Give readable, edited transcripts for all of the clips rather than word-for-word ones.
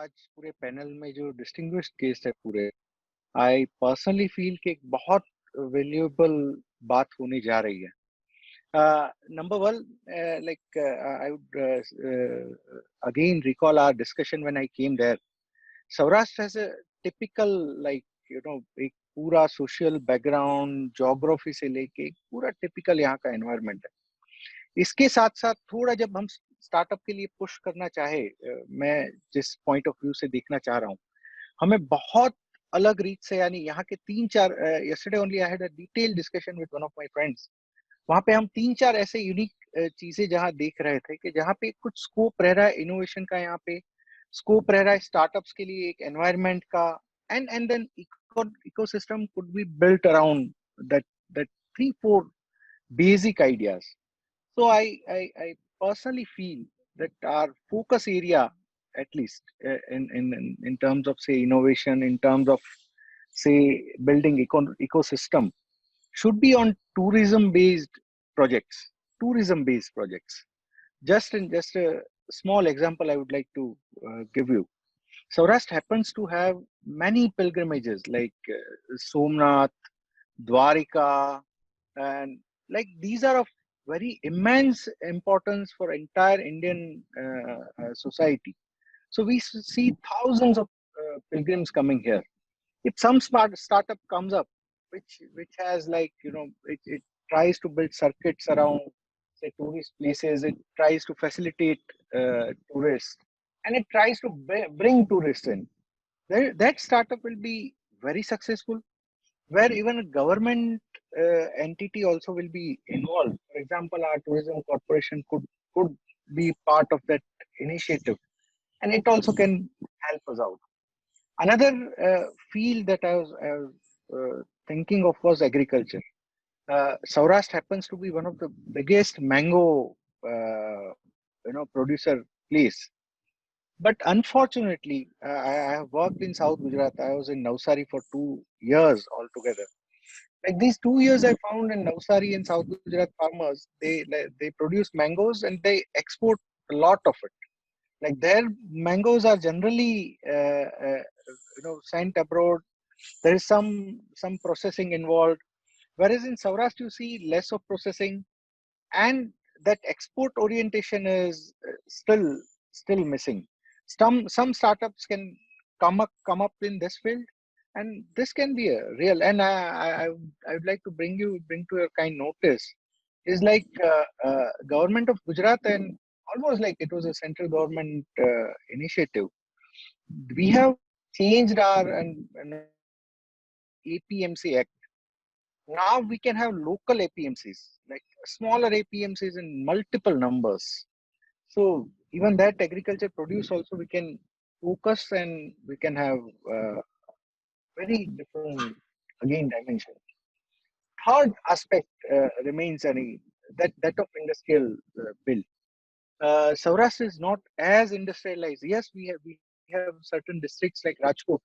आज पूरे पैनल में जो डिस्टिंग्विश्ड गेस्ट है पूरे, आई पर्सनली फील कि एक बहुत वैल्यूएबल बात होने जा रही है। Number one, I would again recall our discussion when I came there. Saurashtra has a typical, like, एक पूरा सोशल बैकग्राउंड, ज्योग्राफी से लेके एक पूरा टिपिकल यहाँ का एनवायरनमेंट है। इसके साथ साथ थोड़ा जब हम स्टार्टअप के लिए पुश करना चाहे, मैं जिस पॉइंट ऑफ व्यू से देखना चाह रहा हूँ, हमें बहुत अलग रीत से, यानी यहाँ के तीन चार, yesterday only I had a detail discussion with one of my friends. वहां पे हम तीन चार ऐसे यूनिक चीजें जहाँ देख रहे थे कि जहाँ पे कुछ स्कोप रह रहा है इनोवेशन का, यहाँ पे स्कोप रह रहा है स्टार्टअप्स के लिए, एक एनवायरनमेंट का, and then ecosystem could be built around that that three four basic ideas. So I personally feel that our focus area, at least in terms of say innovation, in terms of say building ecosystem, should be on tourism based projects. Just a small example I would like to give you. Saurashtra happens to have many pilgrimages like Somnath, Dwarika, and like these are of very immense importance for entire Indian society. So we see thousands of pilgrims coming here. If some smart startup comes up, which has, like, it tries to build circuits around say tourist places, it tries to facilitate tourists, and it tries to bring tourists in. That startup will be very successful, where even a government entity also will be involved. For example, our tourism corporation could be part of that initiative, and it also can help us out. Another field that I was thinking of was agriculture. Saurashtra happens to be one of the biggest mango, producer place. But unfortunately, I have worked in South Gujarat. I was in Navsari for 2 years altogether. Like these 2 years, I found in Navsari and South Gujarat farmers, they produce mangoes and they export a lot of it. Like their mangoes are generally, sent abroad. There is some processing involved. Whereas in Saurashtra, you see less of processing, and that export orientation is still missing. Some startups can come up in this field, and this can be a real. And I would like to bring to your kind notice is like government of Gujarat, and almost like it was a central government initiative. We have changed our and APMC Act. Now we can have local APMCs, like smaller APMCs in multiple numbers. So even that agriculture produce also we can focus, and we can have very different again dimension. Third aspect remains that of industrial build. Saurashtra is not as industrialized. Yes, we have certain districts like Rajkot,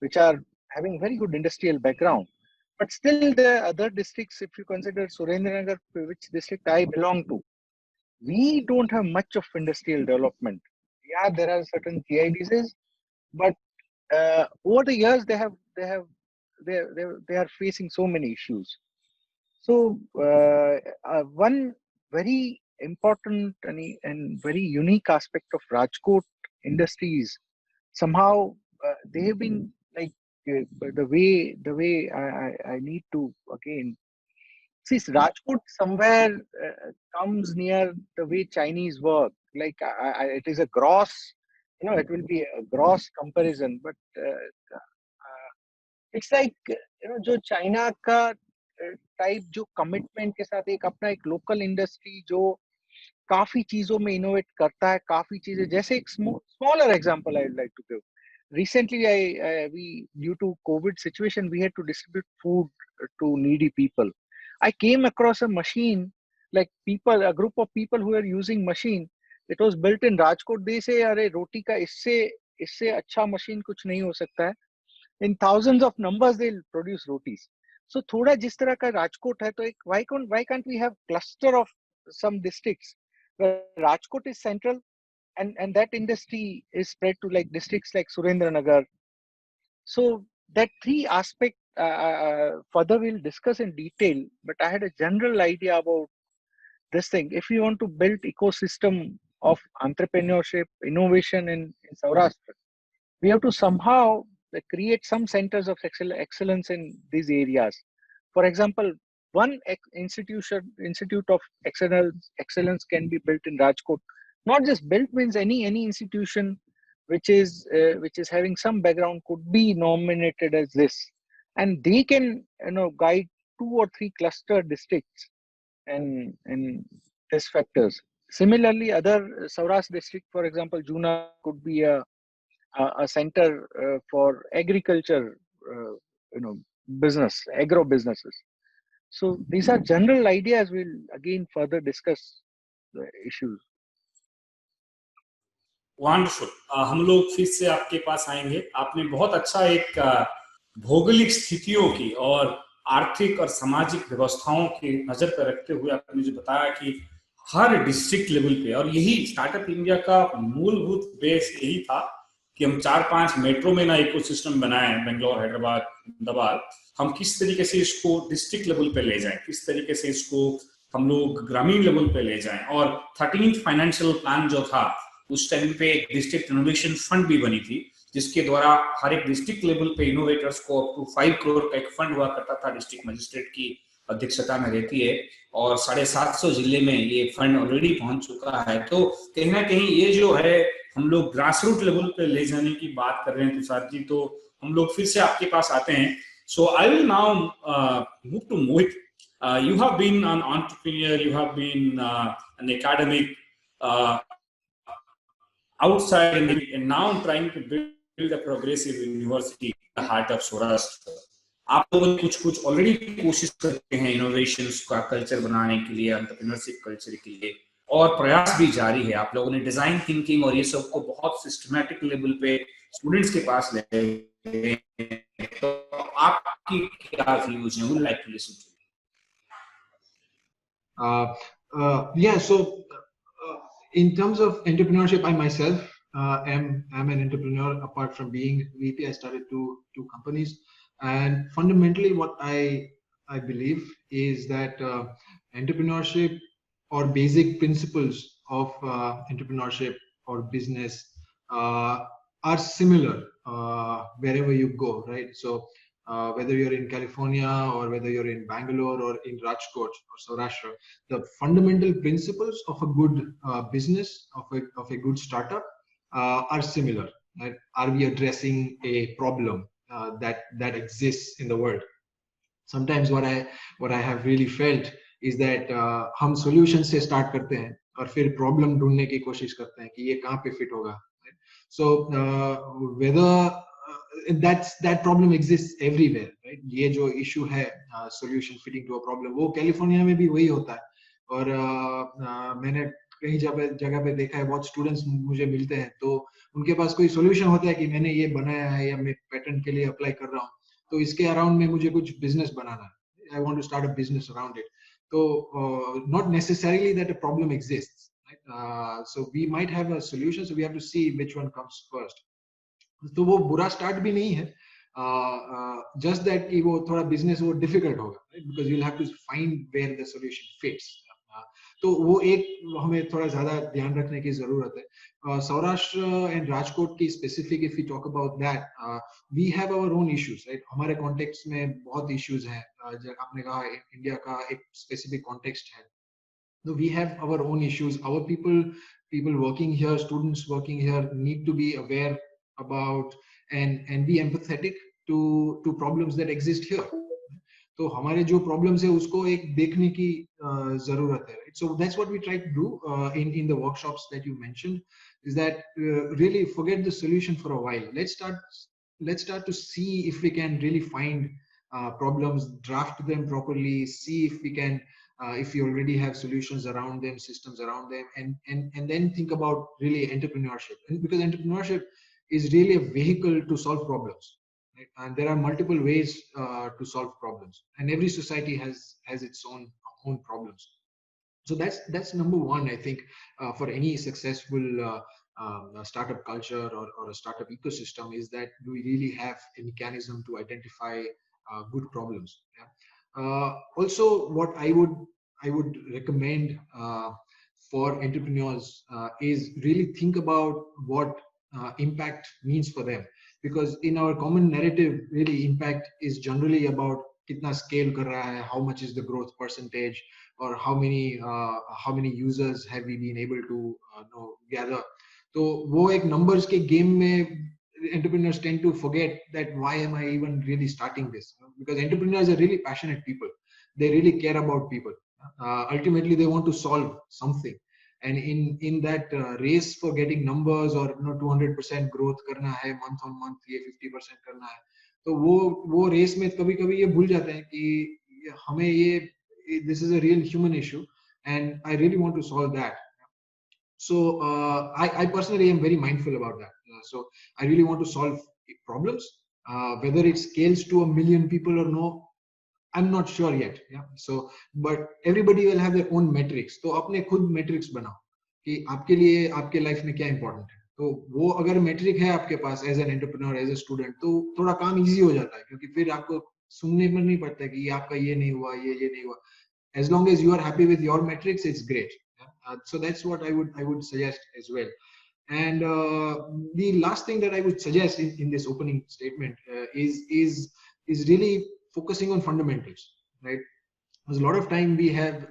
which are having very good industrial background. But still, the other districts, if you consider Surendranagar, which district I belong to, we don't have much of industrial development. Yeah, there are certain GIDCs, but over the years they are facing so many issues. So one very important and very unique aspect of Rajkot industries, somehow they have been like the way I need to again see Rajkot somewhere comes near the way Chinese work. Like it is a gross, it will be a gross comparison, but it's like जो China का type जो commitment के साथ एक अपना एक local industry जो काफी चीजों में इनोवेट करता है, काफी चीजें, जैसे एक smaller example I would like to give. Recently, we due to COVID situation, we had to distribute food to needy people. I came across a machine, like a group of people who are using machine. It was built in Rajkot. They say, "अरे रोटी का इससे अच्छा machine कुछ नहीं हो सकता है." In thousands of numbers they'll produce rotis. So thoda jis tarah ka Rajkot hai, to ek why can't we have cluster of some districts where Rajkot is central, and that industry is spread to like districts like Surendranagar. So that three aspect further we'll discuss in detail, but I had a general idea about this thing. If we want to build ecosystem of entrepreneurship, innovation in Saurashtra, we have to somehow create some centers of excellence in these areas. For example, one institute of excellence can be built in Rajkot. Not just built means any institution which is having some background could be nominated as this, and they can guide two or three cluster districts and test factors. Similarly, other Saurashtra district, for example, Juna could be a center for agriculture, you know, business, agro businesses. So these are general ideas. We'll again further discuss the issues. Wonderful. हम लोग फिर से आपके पास आएंगे। आपने बहुत अच्छा एक भौगोलिक स्थितियों की और आर्थिक और सामाजिक व्यवस्थाओं की नजर पर रखते हुए आपने जो बताया कि हर डिस्ट्रिक्ट लेवल पे, और यही स्टार्टअप इंडिया का मूलभूत बेस यही था कि हम 4-5 मेट्रो में ना इकोसिस्टम बनाए, बेंगलोर, हैदराबाद, अहमदाबाद। हम किस तरीके से इसको डिस्ट्रिक्ट लेवल पे ले जाएं, किस तरीके से इसको हम लोग ग्रामीण लेवल पे ले जाएं। और 13th फाइनेंशियल प्लान जो था, उस टाइम पे एक डिस्ट्रिक्ट इनोवेशन फंड भी बनी थी, जिसके द्वारा हर एक डिस्ट्रिक्ट लेवल पे इनोवेटर्स को अप टू 5 करोड़ का एक फंड हुआ करता था, डिस्ट्रिक्ट मजिस्ट्रेट की अध्यक्षता में रहती है। और 750 जिले में ये फंड ऑलरेडी पहुंच चुका है। तो कहीं ना कहीं ये जो है हम लोग ग्रास रूट लेवल पे ले जाने की बात कर रहे हैं तुषार जी। तो हम लोग फिर से आपके पास आते हैं। So I will now move to Mohit. You have been an entrepreneur, you have been an academic outside, and now trying to build a progressive university in the heart of Saurashtra. आप लोग कुछ ऑलरेडी कोशिश करते हैं innovations का culture बनाने के लिए, एंटरप्रेन्योरशिप कल्चर के लिए, और प्रयास भी जारी है। आप लोगों ने डिजाइन थिंकिंग और ये सब को बहुत सिस्टमैटिक लेवल पे स्टूडेंट्स के पास ले गए। तो आपकी क्या व्यूज हैं? Would like to listen to. Yeah, so in terms of entrepreneurship, I myself am an entrepreneur. Apart from being VP, I started two companies, and fundamentally what I believe is that entrepreneurship or basic principles of entrepreneurship or business are similar wherever you go, right? So whether you're in California or whether you're in Bangalore or in Rajkot or Saurashtra, the fundamental principles of a good business, of a good startup are similar. Right? Are we addressing a problem that exists in the world? Sometimes what I have really felt is that हम solution से start करते हैं और फिर problem ढूंढने की कोशिश करते हैं कि ये कहाँ पे fit होगा. So whether that problem exists everywhere, right? ये जो issue है solution fitting to a problem, वो कैलिफोर्निया में भी वही होता है। और मैंने कई जगह पे देखा है, बहुत स्टूडेंट्स मुझे मिलते हैं तो उनके पास कोई सॉल्यूशन होता है कि मैंने ये बनाया है या मैं पेटेंट के लिए अप्लाई कर रहा हूँ, तो इसके अराउंड में मुझे कुछ बिजनेस बनाना है, I want to start a business around it. तो not necessarily that a problem exists, right? So we might have a solution, so we have to see which one comes first. तो वो बुरा start भी नहीं है, just that कि वो थोड़ा बिजनेस वो डिफिकल्ट होगा, because you will have to find where the solution fits. तो वो एक हमें थोड़ा ज्यादा ध्यान रखने की जरूरत है। सौराष्ट्र एंड राजकोट की specific if you talk about that, we have our own issues, right? हमारे कॉन्टेक्स्ट में बहुत इश्यूज हैं। आपने कहा इंडिया का एक स्पेसिफिक कॉन्टेक्स्ट है, so we have our own issues. Our people working here, students working here need to be aware about and be empathetic to problems that exist here. तो हमारे जो problems है उसको एक देखने की जरूरत है, right? So that's what we try to do in the workshops that you mentioned, is that really forget the solution for a while. Let's start to see if we can really find problems, draft them properly, see if we can if you already have solutions around them, systems around them, and then think about really entrepreneurship. And because entrepreneurship is really a vehicle to solve problems, right? And there are multiple ways to solve problems, and every society has its own problems. So that's number one, I think, for any successful a startup culture or a startup ecosystem is that do we really have a mechanism to identify good problems. Also, what I would recommend for entrepreneurs is really think about what impact means for them, because in our common narrative, really impact is generally about kitna scale kar raha hai, how much is the growth percentage, or how many users have we been able to gather. तो वो एक numbers के game में entrepreneurs tend to forget that why am I even really starting this, because entrepreneurs are really passionate people. They really care about people. Ultimately they want to solve something, and in that race for getting numbers or 200% growth करना है month on month, ये 50% करना है, तो वो race में कभी-कभी ये भूल जाते हैं कि हमें ये this is a real human issue and I really want to solve that. So I personally am very mindful about that. So I really want to solve problems. Whether it scales to 1 million people or no, I'm not sure yet. Yeah. So, but everybody will have their own metrics. तो अपने खुद metrics बनाओ कि आपके लिए आपके life में क्या important है. तो वो अगर metric है आपके पास as an entrepreneur, as a student, तो थोड़ा काम easy हो जाता है, क्योंकि फिर आपको सुनने पर नहीं पड़ता है कि ये आपका ये नहीं हुआ, ये नहीं हुआ. As long as you are happy with your metrics, it's great. So that's what I would suggest as well. And the last thing that I would suggest in this opening statement is really focusing on fundamentals, right? Because a lot of time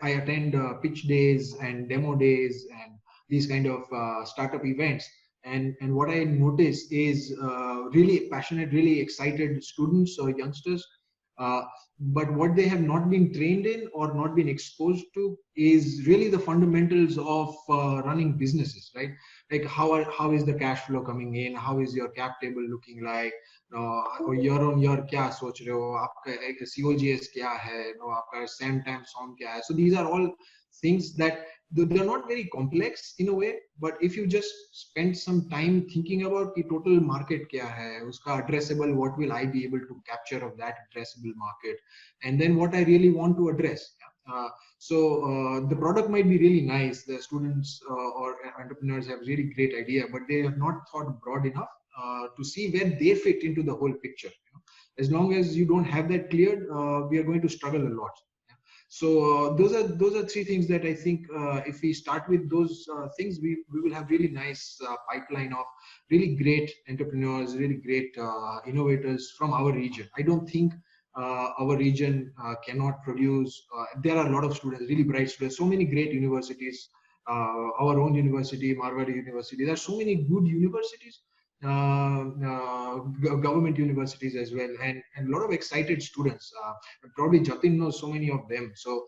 I attend pitch days and demo days and these kind of startup events, and what I notice is really passionate, really excited students or youngsters. But what they have not been trained in or not been exposed to is really the fundamentals of running businesses, right? Like how is the cash flow coming in? How is your cap table looking like? और year on year क्या सोच रहे हो? आपका COGS क्या है? आपका SAM time SOM क्या है? So these are all things that they're not very complex in a way, but if you just spend some time thinking about the total market kya hai, uska addressable, what will I be able to capture of that addressable market, and then what I really want to address. So the product might be really nice, the students or entrepreneurs have really great idea, but they have not thought broad enough to see where they fit into the whole picture. As long as you don't have that cleared, we are going to struggle a lot. So those are three things that I think if we start with those things, we will have really nice pipeline of really great entrepreneurs, really great innovators from our region. I don't think our region cannot produce. There are a lot of students, really bright students, so many great universities. Our own university, Marwari University. There are so many good universities. Government universities as well, and a lot of excited students. Probably Jatin knows so many of them. So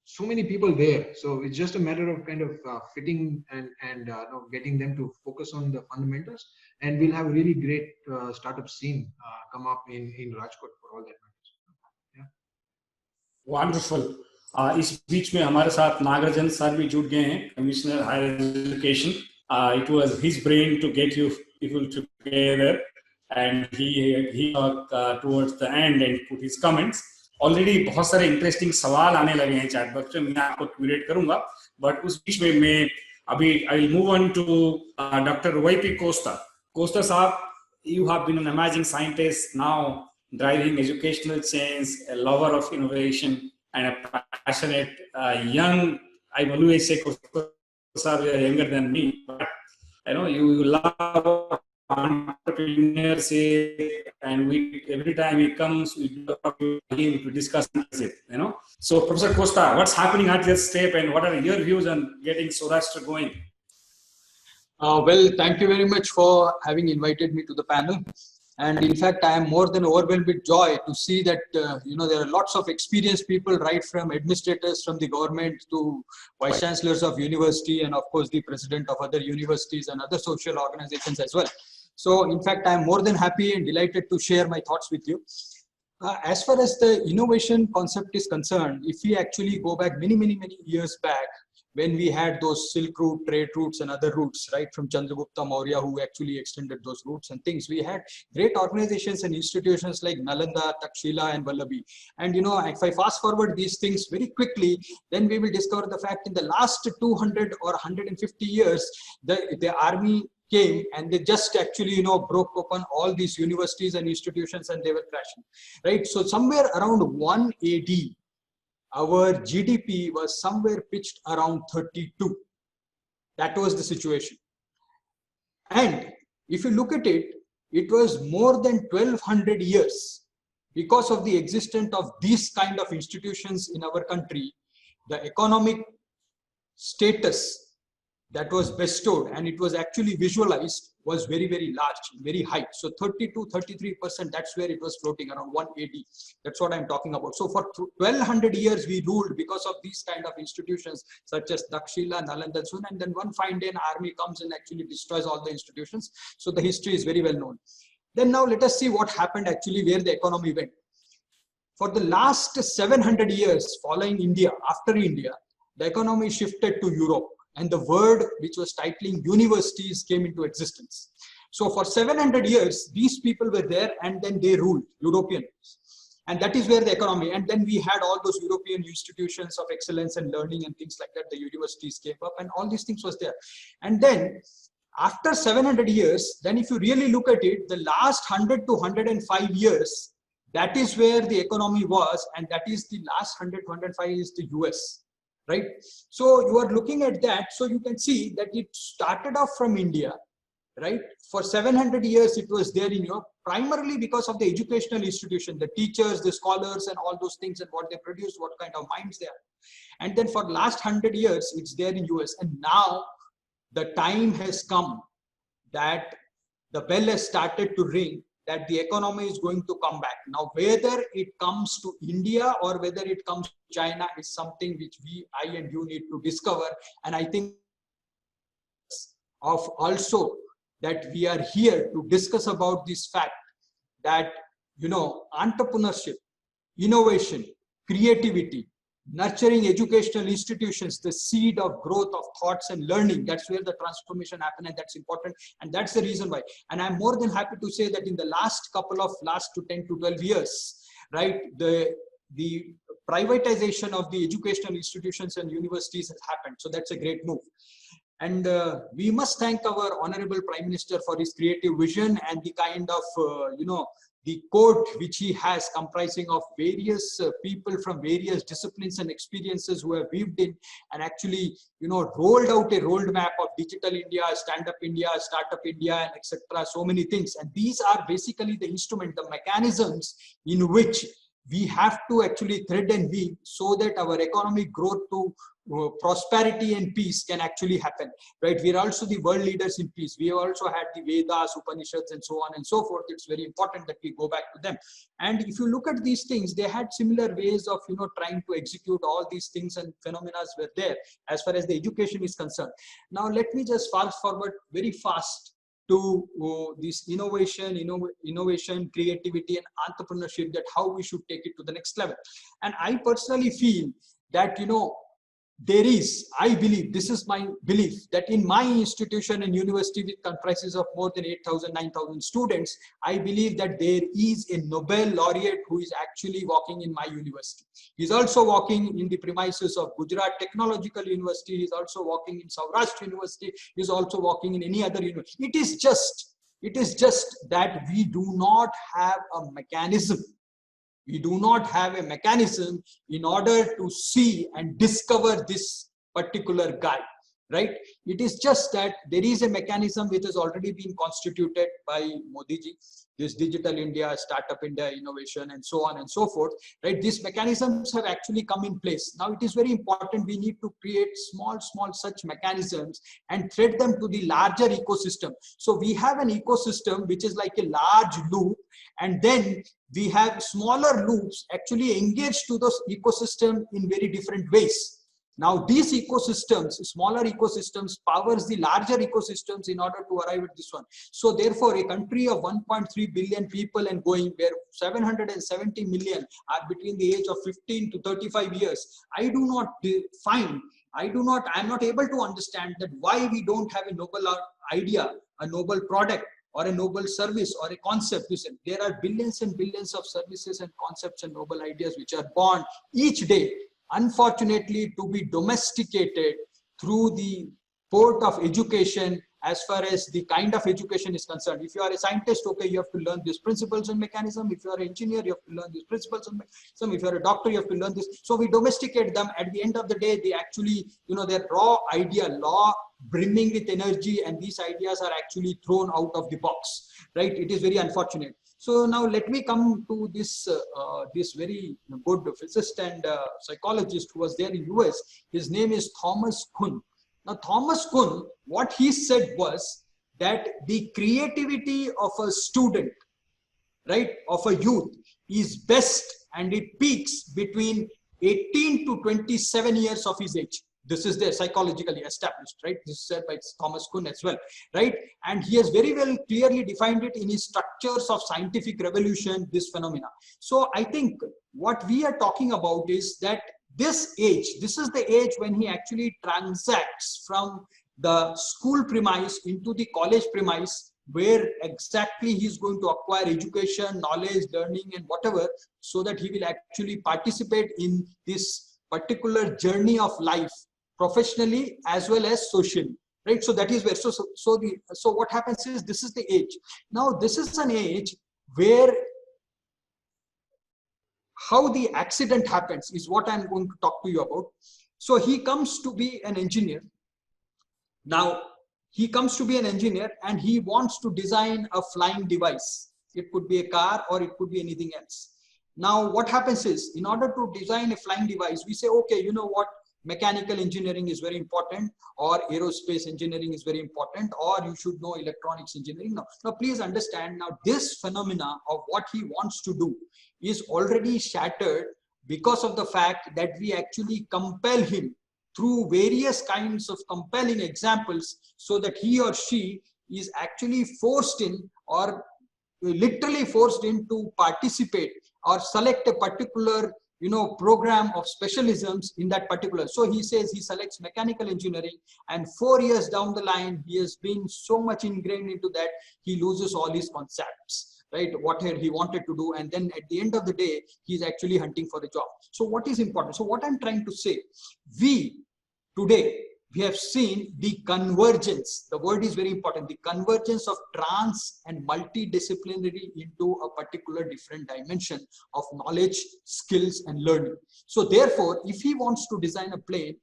so many people there. So it's just a matter of kind of fitting and getting them to focus on the fundamentals, and we'll have a really great startup scene come up in Rajkot for all that matters. Yeah. Wonderful. इस बीच में हमारे साथ Nagarajan sir भी जुड़ गए हैं, commissioner higher education. It was his brain to get you people together, and he talked towards the end and put his comments. Already बहुत सारे interesting सवाल आने लगे हैं chat box में, मैं आपको curate करूँगा, but उस बीच में मैं अभी I will move on to Dr. YP Costa. Costa साहब, you have been an amazing scientist, now driving educational change, a lover of innovation, and a passionate young. I will always say Costa sir, you are younger than me, but I know you love entrepreneurship, and every time he comes, we talk to him to discuss it. So Professor Costa, what's happening at this step, and what are your views on getting Saurashtra going? Well, thank you very much for having invited me to the panel. And in fact, I am more than overwhelmed with joy to see that, there are lots of experienced people, right from administrators from the government to vice chancellors of university, and of course, the president of other universities and other social organizations as well. So in fact, I am more than happy and delighted to share my thoughts with you. As far as the innovation concept is concerned, if we actually go back many years back, when we had those Silk Route, trade routes and other routes, right, from Chandragupta Maurya, who actually extended those routes and things. We had great organizations and institutions like Nalanda, Takshila and Vallabhi. And if I fast forward these things very quickly, then we will discover the fact in the last 200 or 150 years, the army came and they just actually broke open all these universities and institutions and they were crashing, right? So somewhere around 1 AD, our GDP was somewhere pitched around 32. That was the situation. And if you look at it, it was more than 1200 years because of the existence of these kind of institutions in our country. The economic status that was bestowed and it was actually visualized was very, very large, very high. So 32-33%, that's where it was floating around 180. That's what I'm talking about. So for 1200 years we ruled because of these kind of institutions such as Takshila, Nalanda, and then one fine day an army comes and actually destroys all the institutions. So the history is very well known. Then now let us see what happened actually, where the economy went. For the last 700 years following India, after India, the economy shifted to Europe. And the word which was titling universities came into existence. So for 700 years, these people were there and then they ruled, Europeans. And that is where the economy, and then we had all those European institutions of excellence and learning and things like that. The universities came up and all these things was there. And then after 700 years, then if you really look at it, the last 100 to 105 years, that is where the economy was. And that is the last 100 to 105 is the US. Right? So you are looking at that. So you can see that it started off from India, right? For 700 years, it was there in Europe, primarily because of the educational institution, the teachers, the scholars, and all those things and what they produce, what kind of minds they are. And then for the last 100 years, it's there in US. And now the time has come that the bell has started to ring, that the economy is going to come back. Now, whether it comes to India or whether it comes to China is something which I and you need to discover. And I think of also that we are here to discuss about this fact that, entrepreneurship, innovation, creativity, nurturing educational institutions, the seed of growth of thoughts and learning, that's where the transformation happens, and that's important. And that's the reason why. And I'm more than happy to say that in the last 10 to 12 years, right, the privatization of the educational institutions and universities has happened. So that's a great move. And we must thank our Honorable Prime Minister for his creative vision and the kind of, the court which he has, comprising of various people from various disciplines and experiences who have weaved in and actually, rolled out a roadmap of Digital India, Stand Up India, Startup India, and etc. So many things. And these are basically the instrument, the mechanisms in which we have to actually thread and weave so that our economic growth to prosperity and peace can actually happen, right? We are also the world leaders in peace. We have also had the Vedas, Upanishads, and so on and so forth. It's very important that we go back to them. And if you look at these things, they had similar ways of, trying to execute all these things, and phenomena were there as far as the education is concerned. Now, let me just fast forward very fast to this innovation, creativity, and entrepreneurship, that how we should take it to the next level. And I personally feel that, there is, I believe, this is my belief, that in my institution and university, which comprises of more than 8,000, 9,000 students, I believe that there is a Nobel laureate who is actually working in my university. He's also working in the premises of Gujarat Technological University. He's also working in Saurashtra University. He's also working in any other university. It is just that we do not have a mechanism. We do not have a mechanism in order to see and discover this particular guy, right? It is just that there is a mechanism which has already been constituted by Modi ji, this Digital India, Startup India, innovation, and so on and so forth, right? These mechanisms have actually come in place. Now, it is very important. We need to create small such mechanisms and thread them to the larger ecosystem. So we have an ecosystem which is like a large loop, and then we have smaller loops actually engaged to those ecosystem in very different ways. Now these ecosystems, smaller ecosystems, powers the larger ecosystems in order to arrive at this one. So therefore, a country of 1.3 billion people and going, where 770 million are between the age of 15 to 35 years, I'm not able to understand that why we don't have a noble idea, a noble product, or a noble service or a concept. Listen, there are billions and billions of services and concepts and noble ideas which are born each day, unfortunately, to be domesticated through the port of education. As far as the kind of education is concerned, if you are a scientist, okay, you have to learn these principles and mechanism. If you are an engineer, you have to learn these principles and mechanism. If you are a doctor, you have to learn this. So we domesticate them. At the end of the day, they actually, their raw idea, law brimming with energy, and these ideas are actually thrown out of the box, right? It is very unfortunate. So now let me come to this this very good physicist and psychologist who was there in US. His name is Thomas Kuhn. Now Thomas Kuhn, what he said was that the creativity of a student, right, of a youth, is best and it peaks between 18 to 27 years of his age. This is there psychologically established, right? This is said by Thomas Kuhn as well, right? And he has very well clearly defined it in his Structures of Scientific Revolution, this phenomena. So I think what we are talking about is that this age, this is the age when he actually transacts from the school premise into the college premise, where exactly he's going to acquire education, knowledge, learning, and whatever, so that he will actually participate in this particular journey of life, professionally as well as socially, right? So that is where, so what happens is, this is the age. Now this is an age where how the accident happens is what I'm going to talk to you about. So he comes to be an engineer. Now he comes to be an engineer and he wants to design a flying device. It could be a car or it could be anything else. Now what happens is, in order to design a flying device, we say, okay, you know what, mechanical engineering is very important, or aerospace engineering is very important, or you should know electronics engineering. Now please understand, now this phenomena of what he wants to do is already shattered because of the fact that we actually compel him through various kinds of compelling examples, so that he or she is actually forced in, or literally forced in, to participate or select a particular program of specialisms in that particular. So he says he selects mechanical engineering, and 4 years down the line, he has been so much ingrained into that, he loses all his concepts, right? What he wanted to do. And then at the end of the day, he's actually hunting for a job. So what is important? So what I'm trying to say, today, we have seen the convergence. The word is very important. The convergence of trans and multidisciplinary into a particular different dimension of knowledge, skills, and learning. So therefore, if he wants to design a plane,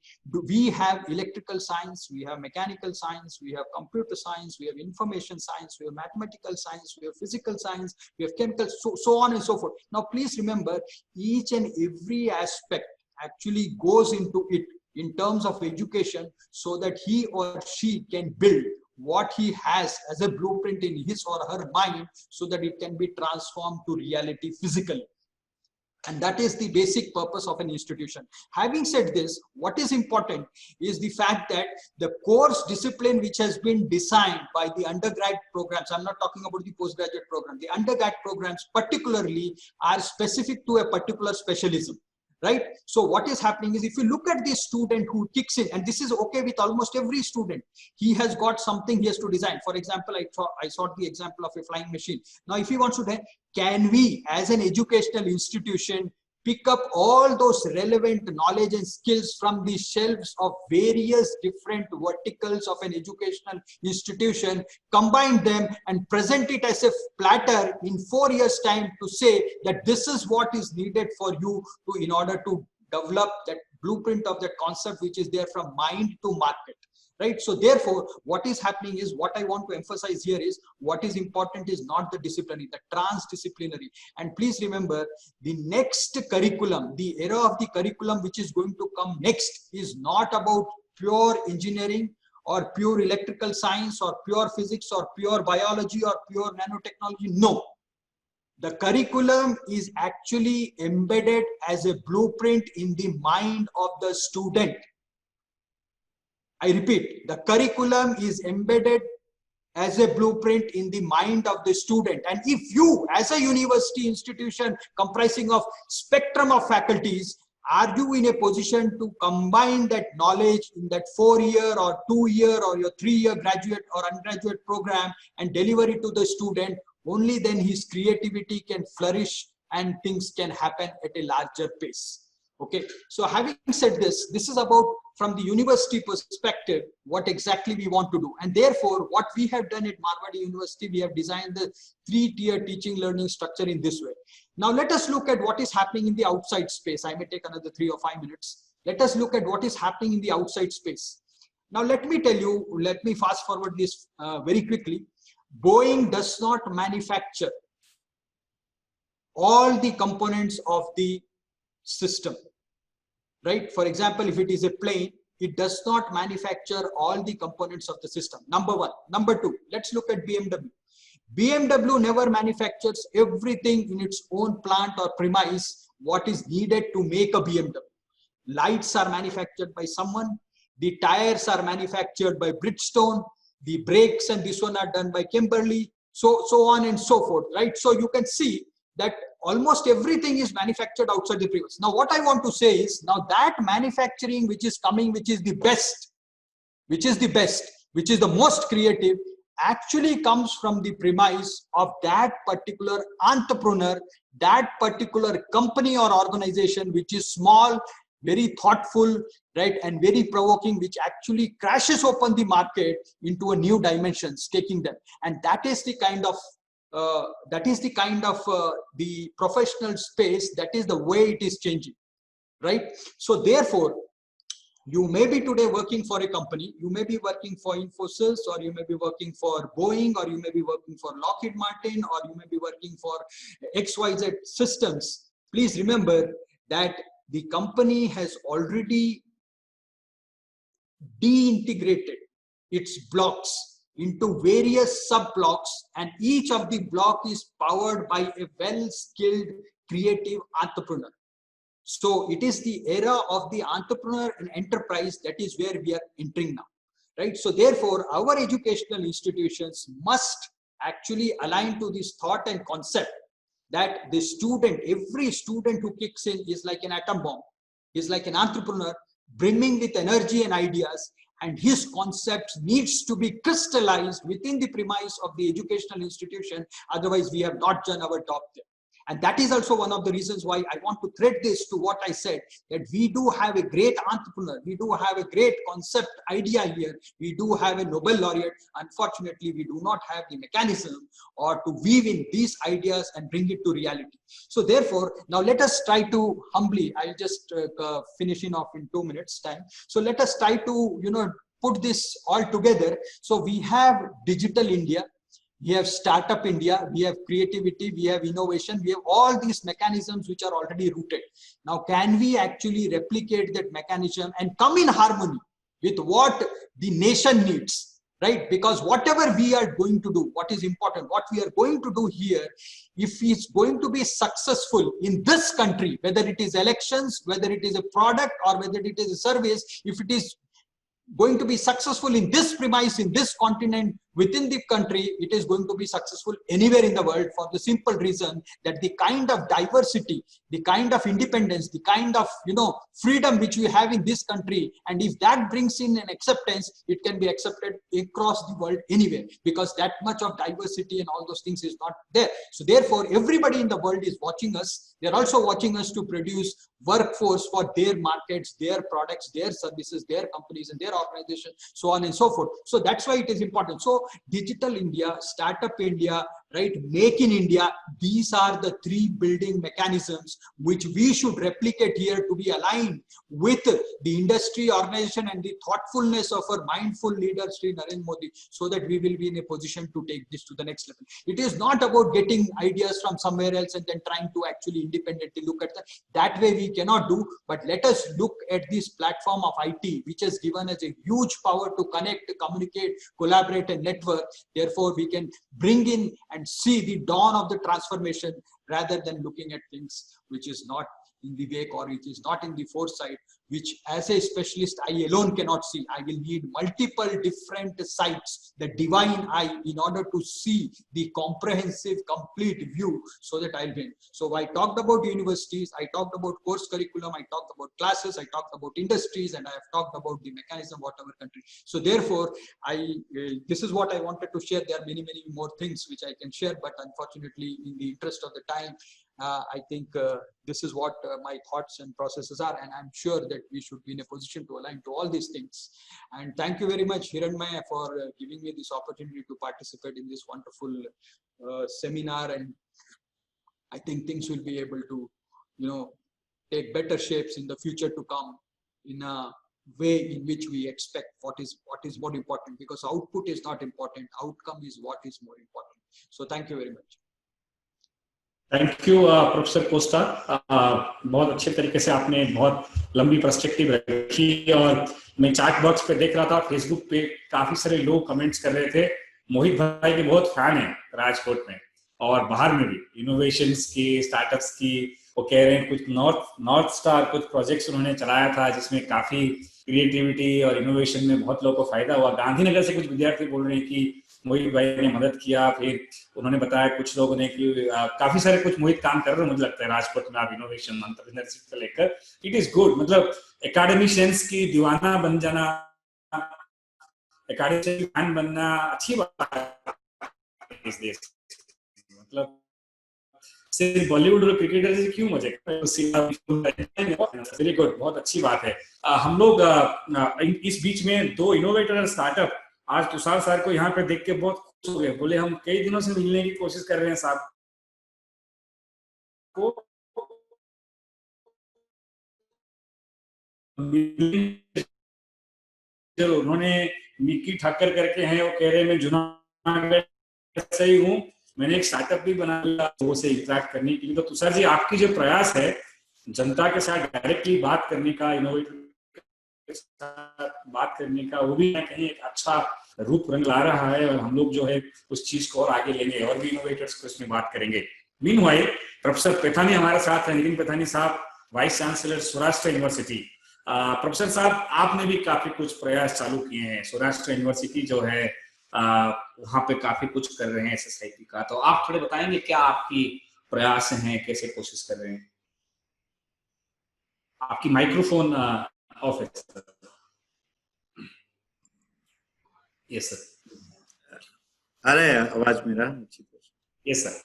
we have electrical science, we have mechanical science, we have computer science, we have information science, we have mathematical science, we have physical science, we have chemical, so on and so forth. Now, please remember, each and every aspect actually goes into it in terms of education, so that he or she can build what he has as a blueprint in his or her mind, so that it can be transformed to reality physically. And that is the basic purpose of an institution. Having said this, what is important is the fact that the course discipline which has been designed by the undergrad programs, I'm not talking about the postgraduate program, the undergrad programs particularly are specific to a particular specialism. Right? So what is happening is, if you look at the student who kicks in, and this is okay with almost every student, he has got something he has to design. For example, I sought the example of a flying machine. Now, if he wants to, can we as an educational institution pick up all those relevant knowledge and skills from the shelves of various different verticals of an educational institution, combine them and present it as a platter in 4 years' time to say that this is what is needed for you in order to develop that blueprint of that concept which is there from mind to market. Right? So therefore, what is happening is, what I want to emphasize here is, what is important is not the disciplinary, the transdisciplinary. And please remember, the next curriculum, the era of the curriculum which is going to come next, is not about pure engineering or pure electrical science or pure physics or pure biology or pure nanotechnology. No. The curriculum is actually embedded as a blueprint in the mind of the student. I repeat, the curriculum is embedded as a blueprint in the mind of the student. And if you, as a university institution comprising of spectrum of faculties, are you in a position to combine that knowledge in that 4-year or 2-year or your 3-year graduate or undergraduate program and deliver it to the student, only then his creativity can flourish and things can happen at a larger pace. Okay, so having said this, this is about from the university perspective, what exactly we want to do. And therefore, what we have done at Marwadi University, we have designed the 3-tier teaching learning structure in this way. Now, let us look at what is happening in the outside space. I may take another 3 or 5 minutes. Let us look at what is happening in the outside space. Now, let me tell you, let me fast forward this very quickly. Boeing does not manufacture all the components of the system, right? For example, if it is a plane, it does not manufacture all the components of the system. Number one. Number two, let's look at BMW. BMW never manufactures everything in its own plant or premise what is needed to make a BMW. Lights are manufactured by someone, the tires are manufactured by Bridgestone, the brakes and this one are done by Kimberly, so on and so forth, right? So you can see that almost everything is manufactured outside the premise. Now, what I want to say is, now that manufacturing which is coming, which is the best, which is the most creative, actually comes from the premise of that particular entrepreneur, that particular company or organization, which is small, very thoughtful, right, and very provoking, which actually crashes open the market into a new dimensions, taking them. And that is the kind of the professional space, that is the way it is changing, right? So therefore, you may be today working for a company, you may be working for Infosys, or you may be working for Boeing, or you may be working for Lockheed Martin, or you may be working for XYZ Systems. Please remember that the company has already deintegrated its blocks into various sub-blocks, and each of the block is powered by a well-skilled creative entrepreneur. So it is the era of the entrepreneur and enterprise, that is where we are entering now, right? So therefore, our educational institutions must actually align to this thought and concept that the student, every student who kicks in is like an atom bomb, is like an entrepreneur brimming with energy and ideas, and his concepts needs to be crystallized within the premise of the educational institution. Otherwise, we have not done our job there. And that is also one of the reasons why I want to thread this to what I said, that we do have a great entrepreneur, we do have a great concept idea here, we do have a Nobel laureate. Unfortunately, we do not have the mechanism or to weave in these ideas and bring it to reality. So therefore, now let us try to humbly, I'll just finishing off in 2 minutes time. So let us try to, put this all together. So we have Digital India, we have Startup India, we have creativity, we have innovation, we have all these mechanisms which are already rooted. Now, can we actually replicate that mechanism and come in harmony with what the nation needs, right? Because whatever we are going to do, what is important, what we are going to do here, if it's going to be successful in this country, whether it is elections, whether it is a product or whether it is a service, if it is going to be successful in this premise, in this continent, within the country, it is going to be successful anywhere in the world, for the simple reason that the kind of diversity, the kind of independence, the kind of freedom which we have in this country, and if that brings in an acceptance, it can be accepted across the world anywhere, because that much of diversity and all those things is not there. So therefore, everybody in the world is watching us. They're also watching us to produce workforce for their markets, their products, their services, their companies and their organizations, so on and so forth. So that's why it is important. So Digital India, Startup India, right, Make in India, these are the 3 building mechanisms which we should replicate here to be aligned with the industry, organization and the thoughtfulness of our mindful leader, Sri Narendra Modi, so that we will be in a position to take this to the next level. It is not about getting ideas from somewhere else and then trying to actually independently look at that. That way we cannot do, but let us look at this platform of IT, which has given us a huge power to connect, communicate, collaborate and network. Therefore, we can bring in and see the dawn of the transformation rather than looking at things which is not in the wake, or it is not in the foresight, which as a specialist I alone cannot see. I will need multiple different sights, the divine eye, in order to see the comprehensive, complete view, so that I'll win. So I talked about universities, I talked about course curriculum, I talked about classes, I talked about industries, and I have talked about the mechanism, whatever country. So therefore, this is what I wanted to share. There are many more things which I can share, but unfortunately, in the interest of the time, I think this is what my thoughts and processes are, and I'm sure that we should be in a position to align to all these things. And thank you very much, Hiranmaya, for giving me this opportunity to participate in this wonderful seminar. And I think things will be able to, take better shapes in the future to come, in a way in which we expect what is more important, because output is not important, outcome is what is more important. So thank you very much. Thank you professor Costa, बहुत अच्छे तरीके से आपने बहुत लंबी perspective रखी। और मैं चैट बॉक्स पे देख रहा था, फेसबुक पे काफी सारे लोग कमेंट्स कर रहे थे। मोहित भाई के बहुत फैन हैं राजकोट में और बाहर में भी, इनोवेशंस की, स्टार्टअप्स की। वो कह रहे हैं कुछ नॉर्थ स्टार कुछ प्रोजेक्ट्स उन्होंने चलाया था जिसमें काफी क्रिएटिविटी और इनोवेशन में बहुत लोगों को फायदा हुआ। गांधीनगर से कुछ विद्यार्थी बोल रहे हैं कि मोहित भाई ने मदद किया। फिर उन्होंने बताया कुछ लोगों ने कि काफी सारे कुछ मोहित काम कर रहे हैं, मुझे लगता है राजकोट में आप इनोवेशन एंटरप्रेन्योरशिप को लेकर। इट इज गुड, मतलब एकेडमिशियंस की दीवाना बन जाना, एकेडमिशियन की फैन बनना अच्छी बात है इस देश। मतलब सिर्फ बॉलीवुड और क्रिकेटर से क्यों मजे वेरी गुड, बहुत अच्छी बात है। हम लोग इस बीच में दो इनोवेटर और स्टार्टअप, आज तुषार सर को यहाँ पे देख के बहुत खुश हो गए। बोले हम कई दिनों से मिलने की कोशिश कर रहे हैं साहब को, उन्होंने मिक्की ठक्कर करके हैं, वो कह रहे हैं मैं जूनागढ़ से ही हूँ, मैंने एक स्टार्टअप भी बना लिया वो से इंटरेक्ट करने के लिए। तो तुषार जी, आपकी जो प्रयास है जनता के साथ डायरेक्टली बात करने का, इनोवेटर के साथ बात करने का, वो भी कहीं एक अच्छा रूप रंग ला रहा है। और हम लोग जो है उस चीज को और आगे लेंगे और भी इनोवेटर्स को इसमें बात करेंगे। मीनवाइल प्रोफेसर पेथानी हमारे साथ हैं, नितिन पेथानी साहब, vice chancellor Saurashtra university. Professor साहब, आपने भी काफी कुछ प्रयास चालू किए हैं। सौराष्ट्र यूनिवर्सिटी जो है वहां पे काफी कुछ कर रहे हैं सोसाइटी का, तो आप थोड़े बताएंगे क्या आपकी प्रयास हैं, कैसे कोशिश कर रहे हैं? आपकी माइक्रोफोन ऑफ है सर। यस सर, आ रहा है आवाज मेरा अच्छी तरह? Yes sir.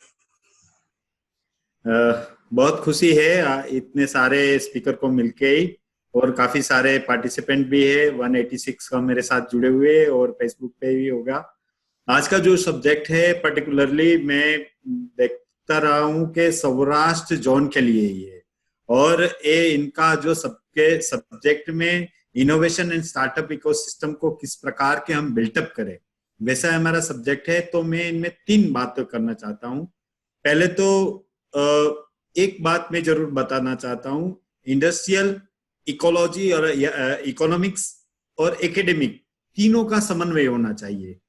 बहुत खुशी है इतने सारे स्पीकर को मिलके ही, और काफी सारे पार्टिसिपेंट भी है, 186 का मेरे साथ जुड़े हुए, और फेसबुक पे भी होगा। आज का जो सब्जेक्ट है पर्टिकुलरली मैं देखता रहा हूँ कि सौराष्ट्र जोन के लिए ही है, और ये इनका जो सबके सब्जेक्ट में इनोवेशन एंड स्टार्टअप इकोसिस्टम को किस प्रकार के हम बिल्टअप करें, वैसा हमारा सब्जेक्ट है। तो मैं इनमें 3 बातें करना चाहता हूँ। पहले तो एक बात मैं जरूर बताना चाहता हूँ, इंडस्ट्रियल, इकोलॉजी और इकोनॉमिक्स और एकेडमिक तीनों का समन्वय होना चाहिए।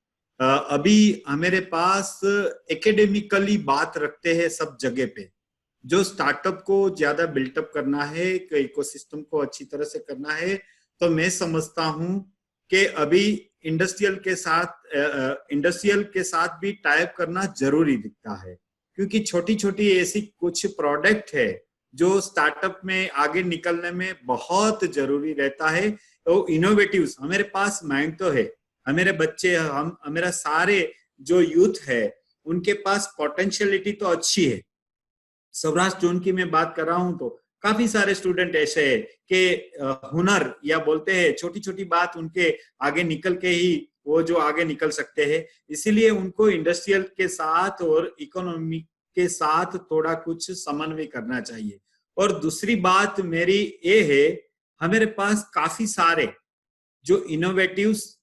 अभी हमारे पास एकेडमिकली बात रखते हैं सब जगह पे, जो स्टार्टअप को ज्यादा बिल्टअप करना है, इकोसिस्टम को अच्छी तरह से करना है, तो मैं समझता हूं कि अभी इंडस्ट्रियल के साथ भी टाइप करना जरूरी दिखता है, क्योंकि छोटी छोटी ऐसी कुछ प्रोडक्ट है जो स्टार्टअप में आगे निकलने में बहुत जरूरी रहता है। तो इनोवेटिव्स हमारे पास माइंड तो है, हमारे बच्चे, हमारा सारे जो यूथ है उनके पास पोटेंशियलिटी तो अच्छी है। सौराष्ट्र जोन की मैं बात कर रहा हूं तो काफी सारे स्टूडेंट ऐसे है कि हुनर या बोलते हैं छोटी छोटी बात उनके आगे निकल के ही वो जो आगे निकल सकते हैं, इसीलिए उनको इंडस्ट्रियल के साथ और इकोनॉमी के साथ थोड़ा कुछ समन्वय करना चाहिए। और दूसरी बात मेरी ये है, हमारे पास काफी सारे जो इनोवेटर्स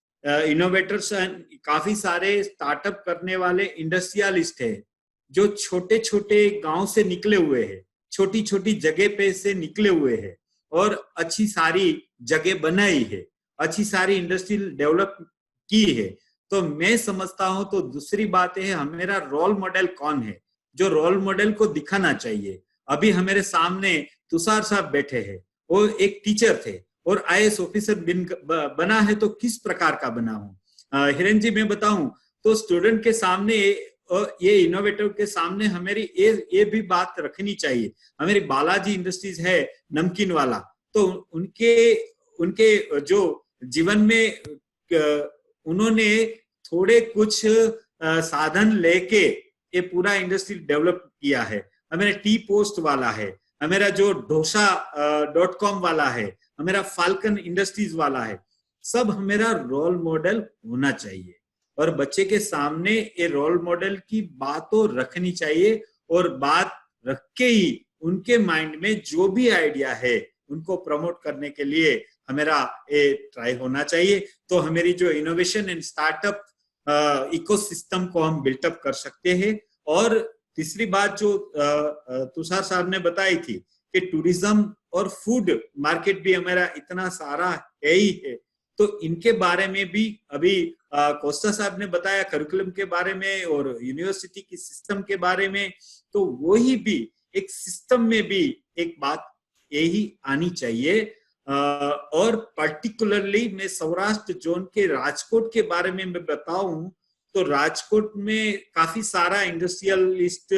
काफी सारे स्टार्टअप करने वाले इंडस्ट्रियलिस्ट है, जो छोटे छोटे गांव से निकले हुए हैं, छोटी छोटी जगह पे से निकले हुए हैं और अच्छी सारी जगह बनाई है, अच्छी सारी इंडस्ट्रियल डेवलप की है। तो मैं समझता हूं, तो दूसरी बात है हमारा रोल मॉडल कौन है, जो रोल मॉडल को दिखाना चाहिए। अभी हमारे सामने तुषार साहब बैठे हैं, वो एक टीचर थे और IAS ऑफिसर बना है तो किस प्रकार का बना हूँ। हिरेन जी मैं बताऊं तो स्टूडेंट के सामने ये इनोवेटर के सामने हमारी ये भी बात रखनी चाहिए। हमारी बालाजी इंडस्ट्रीज है नमकीन वाला, तो उनके जो जीवन में उन्होंने थोड़े कुछ साधन लेके ये पूरा इंडस्ट्री डेवलप किया है। हमारा टी पोस्ट वाला है, हमारा जो डोसा.com वाला है, हमारा फाल्कन इंडस्ट्रीज वाला है, सब हमारा रोल मॉडल होना चाहिए और बच्चे के सामने ये रोल मॉडल की बातों रखनी चाहिए और बात रख के ही उनके माइंड में जो भी आइडिया है उनको प्रमोट करने के लिए हमारा ये ट्राई होना चाहिए। तो हमारी जो इनोवेशन एंड स्टार्टअप इकोसिस्टम को हम बिल्टअप कर सकते हैं। और तीसरी बात जो तुषार साहब ने बताई थी कि टूरिज्म और फूड मार्केट भी हमारा इतना सारा है ही है, तो इनके बारे में भी अभी कोस्टा साहब ने बताया करिकुलम के बारे में और यूनिवर्सिटी की सिस्टम के बारे में, तो वही भी एक सिस्टम में भी एक बात यही आनी चाहिए। और पर्टिकुलरली मैं सौराष्ट्र जोन के राजकोट के बारे में मैं बताऊं तो राजकोट में काफी सारा इंडस्ट्रियलिस्ट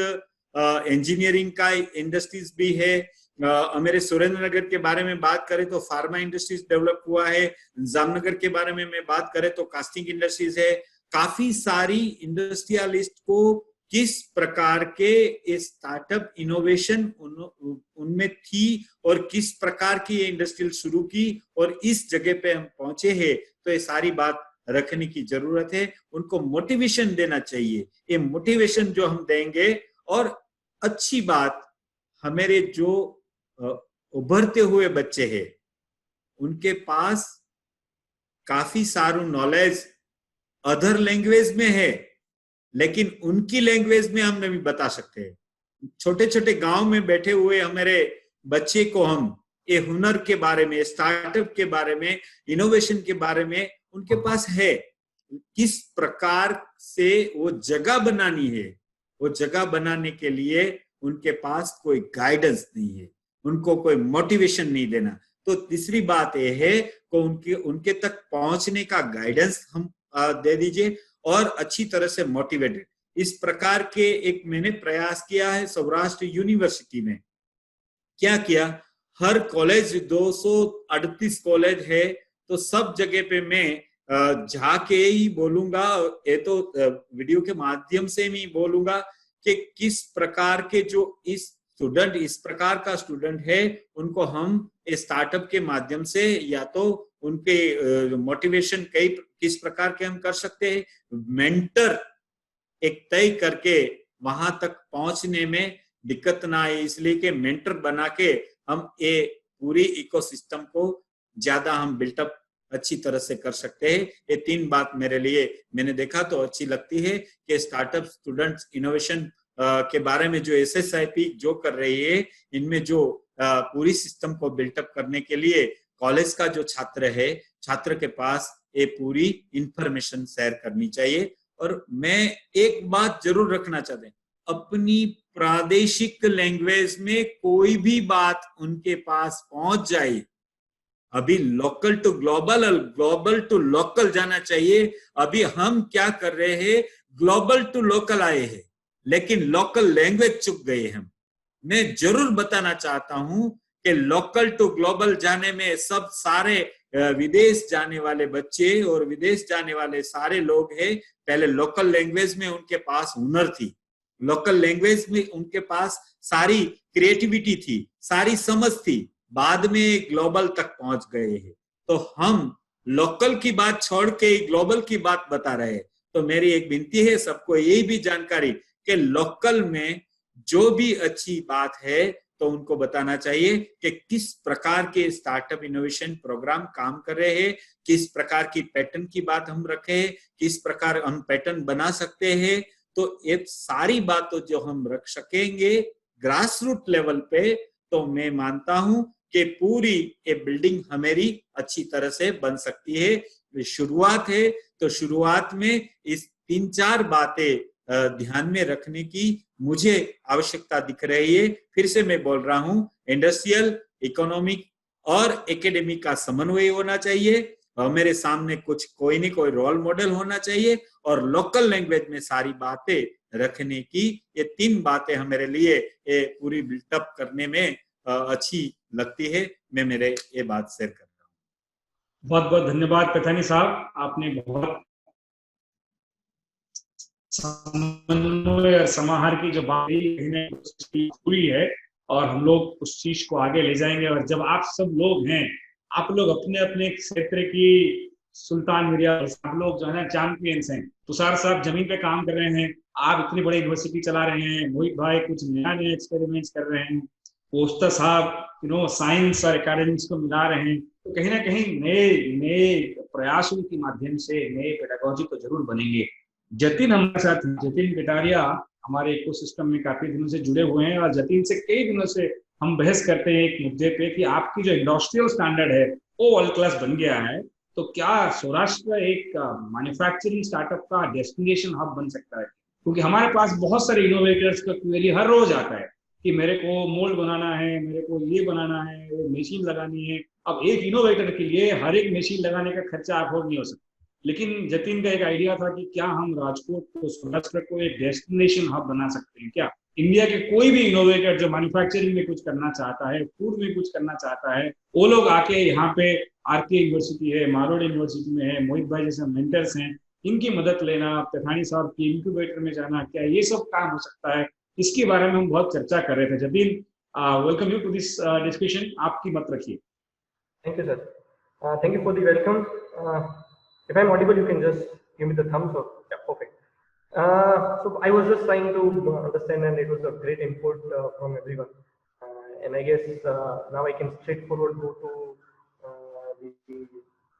इंजीनियरिंग का इंडस्ट्रीज भी है। मेरे सुरेंद्र नगर के बारे में बात करें तो फार्मा इंडस्ट्रीज डेवलप हुआ है। जामनगर के बारे में मैं बात करें तो कास्टिंग इंडस्ट्रीज है। काफी सारी इंडस्ट्रियलिस्ट को किस प्रकार के स्टार्टअप इनोवेशन उनमें थी और किस प्रकार की ये इंडस्ट्रियल शुरू की और इस जगह पे हम पहुंचे हैं, तो ये सारी बात रखने की जरूरत है। उनको मोटिवेशन देना चाहिए। ये मोटिवेशन जो हम देंगे, और अच्छी बात हमारे जो उभरते हुए बच्चे हैं उनके पास काफी सारू नॉलेज अदर लैंग्वेज में है, लेकिन उनकी लैंग्वेज में हम नहीं बता सकते। छोटे छोटे गांव में बैठे हुए हमारे बच्चे को हम ये हुनर के बारे में, स्टार्टअप के बारे में, इनोवेशन के बारे में उनके पास है, किस प्रकार से वो जगह बनानी है, वो जगह बनाने के लिए उनके पास कोई गाइडेंस नहीं है, उनको कोई मोटिवेशन नहीं देना। तो तीसरी बात यह है कि उनके तक पहुंचने का गाइडेंस हम दे दीजिए और अच्छी तरह से मोटिवेटेड। इस प्रकार के एक मैंने प्रयास किया है सौराष्ट्र यूनिवर्सिटी में। क्या किया, हर कॉलेज 238 कॉलेज है, तो सब जगह पे मैं जाके ही बोलूंगा, ये तो वीडियो के माध्यम से ही बोलूंगा कि किस प्रकार के जो इस प्रकार का स्टूडेंट है उनको हम स्टार्टअप के माध्यम से या तो उनके मोटिवेशन किस प्रकार के हम कर सकते हैं, मेंटर एक तय करके वहां तक पहुंचने में दिक्कत ना आए, इसलिए कि मेंटर बना के हम ये पूरी इकोसिस्टम को ज्यादा हम बिल्टअप अच्छी तरह से कर सकते हैं। ये 3 बात मेरे लिए मैंने देखा तो अच्छी लगती है कि स्टार्टअप स्टूडेंट्स इनोवेशन के बारे में जो SSIP जो कर रही है, इनमें जो पूरी सिस्टम को बिल्टअप करने के लिए कॉलेज का जो छात्र के पास ये पूरी इंफॉर्मेशन शेयर करनी चाहिए। और मैं एक बात जरूर रखना चाहते हैं, अपनी प्रादेशिक लैंग्वेज में कोई भी बात उनके पास पहुंच जाए। अभी लोकल टू ग्लोबल और ग्लोबल टू लोकल जाना चाहिए। अभी हम क्या कर रहे हैं, ग्लोबल टू लोकल आए हैं, लेकिन लोकल लैंग्वेज चुक गए हम। मैं जरूर बताना चाहता हूं कि लोकल टू ग्लोबल जाने में सब सारे विदेश जाने वाले बच्चे और विदेश जाने वाले सारे लोग हैं। पहले लोकल लैंग्वेज में उनके पास हुनर थी, लोकल लैंग्वेज में उनके पास सारी क्रिएटिविटी थी, सारी समझ थी, बाद में ग्लोबल तक पहुंच गए हैं। तो हम लोकल की बात छोड़ के ग्लोबल की बात बता रहे हैं। तो मेरी एक विनती है सबको यही भी जानकारी कि लोकल में जो भी अच्छी बात है तो उनको बताना चाहिए कि किस प्रकार के स्टार्टअप इनोवेशन प्रोग्राम काम कर रहे हैं, किस प्रकार की पैटर्न की बात हम रखे, किस प्रकार हम पैटर्न बना सकते हैं। तो ये सारी बातों जो हम रख सकेंगे ग्रास रूट लेवल पे, तो मैं मानता हूं कि पूरी ये बिल्डिंग हमारी अच्छी तरह से बन सकती है। शुरुआत है, तो शुरुआत में इस 3-4 बातें ध्यान में रखने की मुझे आवश्यकता दिख रही है। फिर से मैं बोल रहा हूं, इंडस्ट्रियल, इकोनॉमिक और एकेडमिक का समन्वय होना चाहिए, और मेरे सामने कोई नहीं कोई रोल मॉडल होना चाहिए, और लोकल लैंग्वेज में सारी बातें रखने की। ये 3 बातें हमारे लिए ये पूरी बिल्टअप करने में अच्छी लगती है। मैं मेरे ये बात शेयर कर रहा हूँ। बहुत बहुत धन्यवाद पैथानी साहब, आपने बहुत समन्वय और समाहार की जो बात हुई है, और हम लोग उस चीज को आगे ले जाएंगे। और जब आप सब लोग हैं, आप लोग अपने अपने क्षेत्र की सुल्तान मिरिया, आप लोग जो है ना चैंपियंस हैं। तुषार साहब जमीन पे काम कर रहे हैं, आप इतनी बड़ी यूनिवर्सिटी चला रहे हैं, मोहित भाई कुछ नया नया एक्सपेरिमेंट्स कर रहे हैं, पोस्टर साहब साइंस और एकेडमिक्स को मिला रहे हैं। तो कहीं ना कहीं नए नए प्रयासों के माध्यम से नए पेडागॉजी तो जरूर बनेंगे। जतिन हमारे साथ, जतिन कटारिया हमारे इकोसिस्टम में काफी दिनों से जुड़े हुए हैं, और जतिन से कई दिनों से हम बहस करते हैं एक मुद्दे पे कि आपकी जो इंडस्ट्रियल स्टैंडर्ड है वो वर्ल्ड क्लास बन गया है, तो क्या सौराष्ट्र एक मैन्युफैक्चरिंग स्टार्टअप का डेस्टिनेशन हब बन सकता है? क्योंकि हमारे पास बहुत सारे इनोवेटर्स का क्वेरी हर रोज आता है कि मेरे को मोल्ड बनाना है, मेरे को ये बनाना है, मशीन लगानी है। अब एक इनोवेटर के लिए हर एक मशीन लगाने का खर्चा अफोर्ड नहीं हो सकता, लेकिन जतिन का एक आइडिया था कि क्या हम राजकोट को, सौराष्ट्र को एक डेस्टिनेशन हब बना सकते हैं क्या? इंडिया के कोई भी इनोवेटर जो मैन्युफैक्चरिंग में कुछ करना चाहता है, फूड में कुछ करना चाहता है, वो लोग आके यहाँ पे आरके यूनिवर्सिटी है, मारोड यूनिवर्सिटी में है, मोहित भाई जैसे मेंटर्स हैं, इनकी मदद लेना, पैथानी साहब की इंक्यूबेटर में जाना, क्या ये सब काम हो सकता है? इसके बारे में हम बहुत चर्चा कर रहे थे। Jatin, welcome you to this discussion, आपकी मत रखिए। Thank you, sir. Thank you for the welcome. If I'm audible, you can just give me the thumbs up. Yeah, perfect. So I was just trying to understand, and it was a great input from everyone. And I guess now I can straightforward go to the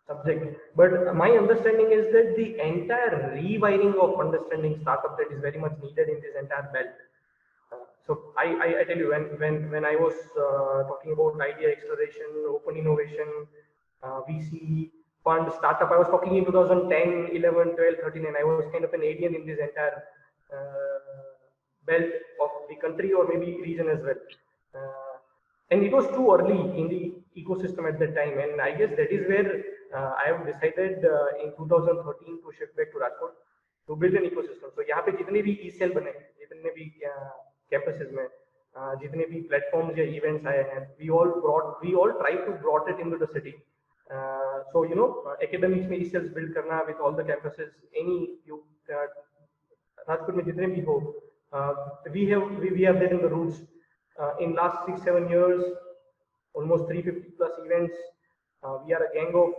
subject. But my understanding is that the entire rewiring of understanding startup that is very much needed in this entire belt. So I tell you, when I was talking about idea acceleration, open innovation, VC fund, startup, I was talking in 2010, 11, 12, 13, and I was kind of an alien in this entire belt of the country or maybe region as well. And it was too early in the ecosystem at that time, and I guess that is where I have decided in 2013 to shift back to Rajkot to build an ecosystem. So यहाँ पे जितने भी e-cell बने, जितने भी campuses में, जितने भी platforms या events आए हैं, we all tried to brought it into the city. So academics में e-cells build करना with all the campuses, Rajkot में जितने भी हो, we are there in the roots. In last 6-7 years, almost 350 plus events. We are a gang of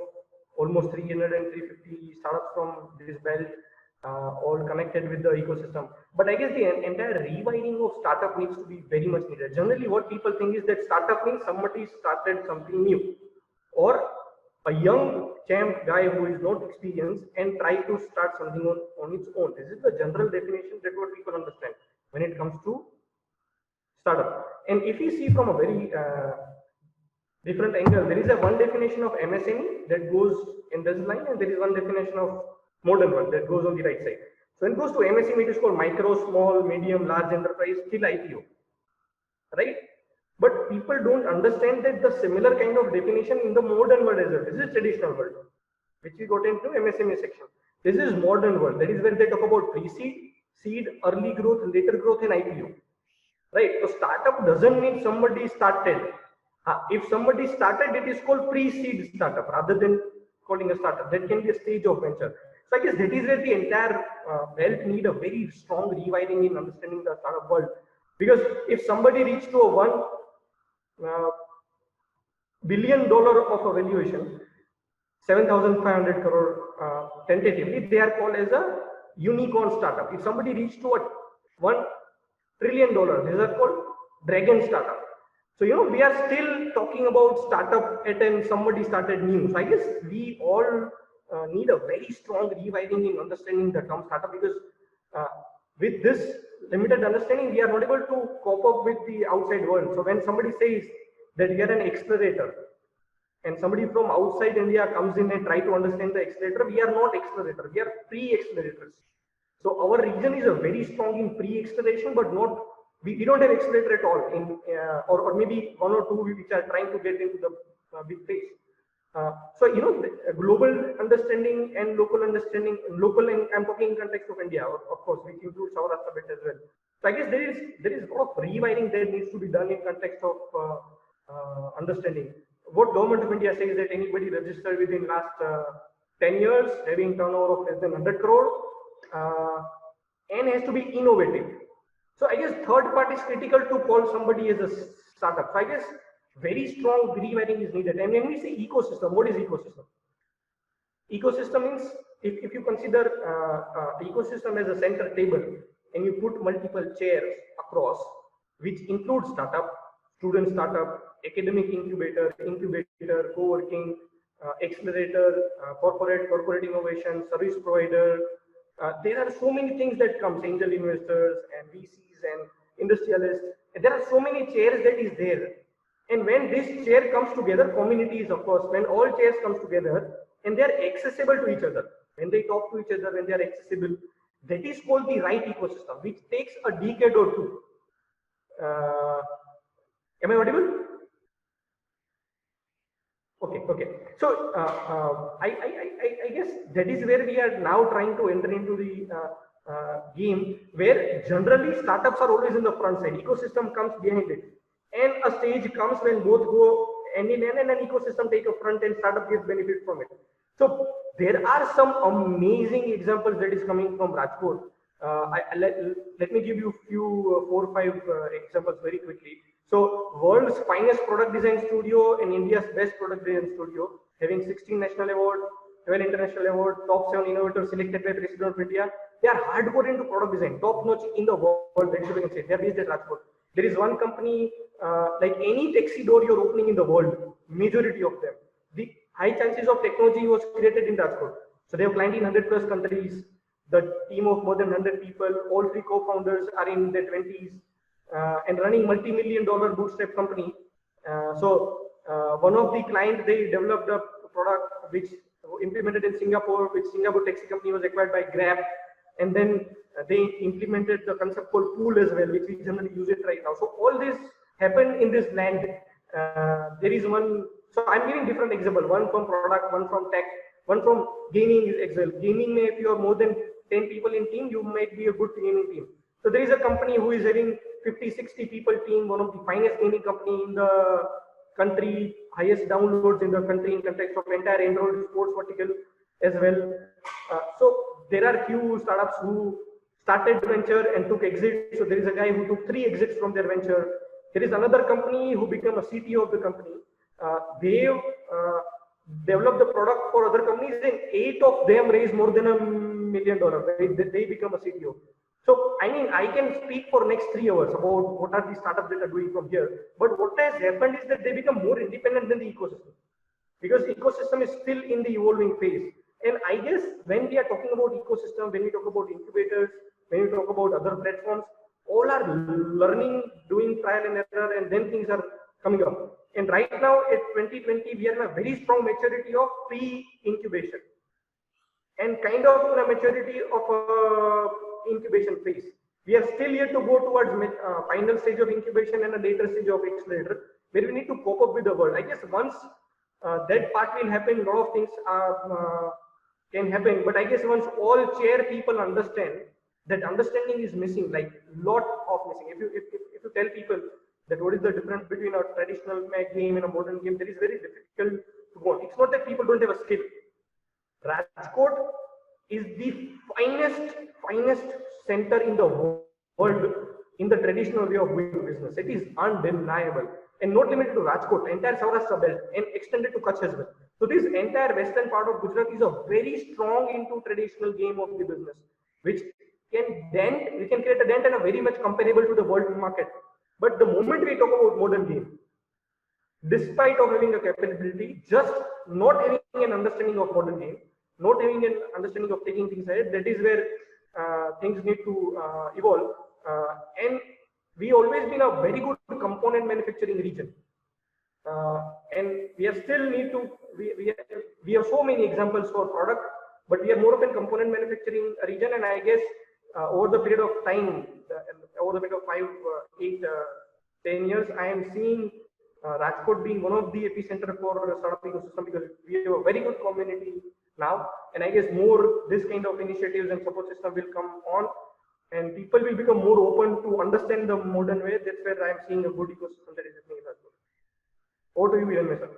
almost 300 and 350 startups from this belt, all connected with the ecosystem. But I guess the entire rewiring of startup needs to be very much needed. Generally, what people think is that startup means somebody started something new, or a young champ guy who is not experienced and try to start something on its own. This is the general definition that what people understand when it comes to startup. And if you see from a very different angle, there is a one definition of MSME that goes in this line, and there is one definition of modern one that goes on the right side. So when it goes to MSME, it is called micro, small, medium, large enterprise till IPO, right? But people don't understand that the similar kind of definition in the modern world as well. This is traditional world, which we got into MSME section. This is modern world. That is where they talk about pre-seed, seed, early growth, later growth, and IPO. Right, so startup doesn't mean somebody started. If somebody started, it is called pre-seed startup rather than calling a startup. That can be a stage of venture. So I guess that is where the entire belt need a very strong rewiring in understanding the startup world. Because if somebody reached to a $1 billion of a valuation, 7,500 crore tentatively, they are called as a unicorn startup. If somebody reached to a $1 trillion, these are called dragon startup. So we are still talking about startup at and somebody started new. So I guess we all need a very strong rewiring in understanding the term startup, because with this limited understanding, we are not able to cope up with the outside world. So when somebody says that we are an accelerator, and somebody from outside India comes in and try to understand the accelerator, we are not accelerator, we are pre-accelerators. So our region is a very strong in pre-acceleration, but not we don't have accelerator at all in or maybe one or two which are trying to get into the big phase. So you know, global understanding and local understanding, local, and I'm talking in context of India, of course, which includes Saurashtra bit as well. So I guess there is a lot of rewiring that needs to be done in context of understanding. What government of India says that anybody registered within last 10 years having turnover of less than 100 crore and has to be innovative. So I guess third part is critical to call somebody as a startup. So I guess very strong rewiring is needed. And when we say ecosystem, what is ecosystem? Ecosystem means if you consider ecosystem as a center table and you put multiple chairs across, which includes startup, student startup, academic incubator, co-working, accelerator, corporate innovation, service provider. There are so many things that comes, angel investors and VCs and industrialists. There are so many chairs that is there. And when this chair comes together, communities, of course, when all chairs comes together and they are accessible to each other, when they talk to each other, when they are accessible, that is called the right ecosystem, which takes a decade or two. Am I audible? Okay. So I guess that is where we are now trying to enter into the game, where generally startups are always in the front side, ecosystem comes behind it, and a stage comes when both go end in end and an ecosystem take a front and startup gets benefit from it. So there are some amazing examples that is coming from Rajkot. Let me give you few 4 or 5 examples very quickly. So world's finest product design studio and India's best product design studio, having 16 national awards, 12 international awards, top 7 innovators selected by President of India. They are hardcore into product design, top notch in the world. That's what we can say. They are based at Rajkot. There is one company, like any taxi door you're opening in the world, majority of them, the high chances of technology was created in Rajkot. So they have client in 100+ countries. The team of more than 100 people, all 3 co-founders are in their 20s and running multi-million-dollar bootstrap company. One of the clients, they developed a product which implemented in Singapore, which Singapore taxi company was acquired by Grab, and then they implemented the concept called Pool as well, which we generally use it right now. So all this happened in this land. There is one. So I'm giving different example. One from product, one from tech, one from gaming as well. Gaming, if you are more than 10 people in team, you might be a good gaming team. So there is a company who is having 50-60 people team, one of the finest gaming company in the country, highest downloads in the country in context of entire Android sports vertical as well. So there are few startups who started venture and took exit. So there is a guy who took 3 exits from their venture. There is another company who became a CTO of the company. They developed the product for other companies, and 8 of them raised more than $1 million. They become a CTO. So, I mean, I can speak for next 3 hours about what are the startups that are doing from here. But what has happened is that they become more independent than the ecosystem, because ecosystem is still in the evolving phase. And I guess when we are talking about ecosystem, when we talk about incubators, when we talk about other platforms, all are learning, doing trial and error, and then things are coming up. And right now at 2020, we are in a very strong maturity of pre-incubation and kind of in a maturity of incubation phase. We are still yet to go towards final stage of incubation and a later stage of accelerator, where we need to cope up with the world. I guess once that part will happen, a lot of things can happen. But I guess once all chair people understand that understanding is missing, like lot of missing. If you tell people that what is the difference between a traditional game and a modern game, that is very difficult to go on. It's not that people don't have a skill. Rajkot is the finest center in the world in the traditional way of doing business. It is undeniable, and not limited to Rajkot, entire Saurashtra belt and extended to Kutch as well. So this entire western part of Gujarat is a very strong into traditional game of the business, which we can create a dent and a very much comparable to the world market. But the moment we talk about modern game, despite of having a capability, just not having an understanding of modern game, not having an understanding of taking things ahead, that is where things need to evolve. And we always been a very good component manufacturing region. And we are still need to, we have so many examples for product, but we are more of a component manufacturing region. And I guess over the period of time, over the period of 5, 8, 10 years, I am seeing Rajkot being one of the epicenter for startup ecosystem, because we have a very good community now, and I guess more this kind of initiatives and support system will come on, and people will become more open to understand the modern way. That's where I am seeing a good ecosystem that is happening in Rajkot. Over to you, Hiranmay sir.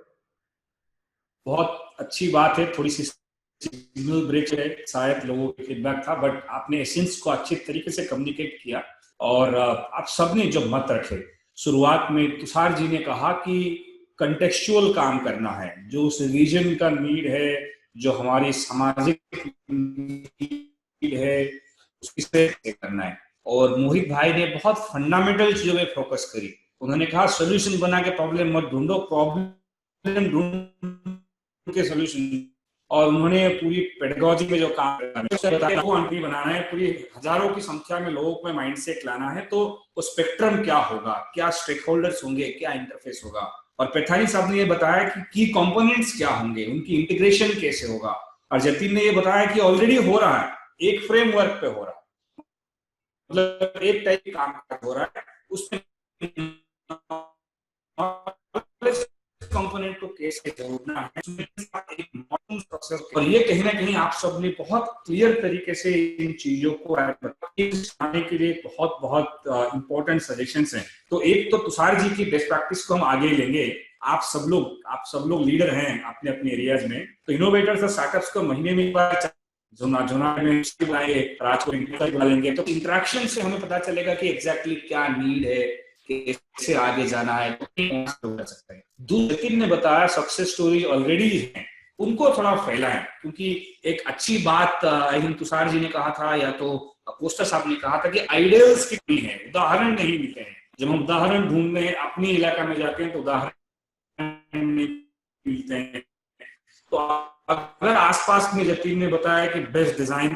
बहुत अच्छी बात है, थोड़ी C signal break है, शायद लोगों की feedback था, बट आपने एसेंस को अच्छे तरीके से कम्युनिकेट किया। और आप सबने जो मत रखे, शुरुआत में तुषार जी ने कहा कि कंटेक्चुअल काम करना है, जो उस रीजन का नीड है, जो हमारी सामाजिक नीड है, उससे करना है। और मोहित भाई ने बहुत फंडामेंटल चीजों में फोकस करी। उन्होंने कहा सोल्यूशन बना के प्रॉब्लम मत ढूंढो, प्रॉब्लम ढूंढ के सोल्यूशन। और उन्होंने पूरी पेडागॉजी में जो काम बनाना है, पूरी हजारों की संख्या में लोगों को माइंडसेट लाना है, तो वो स्पेक्ट्रम क्या होगा, क्या स्टेक होल्डर्स होंगे, क्या इंटरफेस होगा। और पेथानी साहब ने ये बताया कि की कंपोनेंट्स क्या होंगे, उनकी इंटीग्रेशन कैसे होगा। और जतिन ने ये बताया कि ऑलरेडी हो रहा है, एक फ्रेमवर्क पे हो रहा है, मतलब एक टाइप काम हो रहा है, उसमें कंपोनेंट को कैसे जोड़ना है, एक मॉडर्न स्ट्रक्चर। और ये कहीं ना कहीं आप सब ने बहुत क्लियर तरीके से इन चीजों को आने के लिए बहुत बहुत इंपॉर्टेंट सजेशंस हैं। तो एक तो तुषार जी की बेस्ट प्रैक्टिस को हम आगे लेंगे। आप सब लोग लीडर हैं अपने अपने एरियाज में, तो इनोवेटर्स और स्टार्टअप्स को महीने में एक बार जोना में बुलाएंगे, राजकोट बुलाएंगे, तो इंटरेक्शन से हमें पता चलेगा कि एग्जैक्टली क्या नीड है, कैसे आगे जाना है, सकता है। जतिन ने बताया सक्सेस स्टोरी ऑलरेडी है, उनको थोड़ा फैलाएं, क्योंकि एक अच्छी बात आई थिंक तुषार जी ने कहा था या तो पोस्टर साहब ने कहा था कि आइडियल्स की कमी है, उदाहरण नहीं मिलते हैं। जब हम उदाहरण ढूंढने अपने इलाका में जाते हैं तो उदाहरण नहीं मिलते हैं। तो अगर आसपास में जतिन ने बताया कि बेस्ट डिजाइन,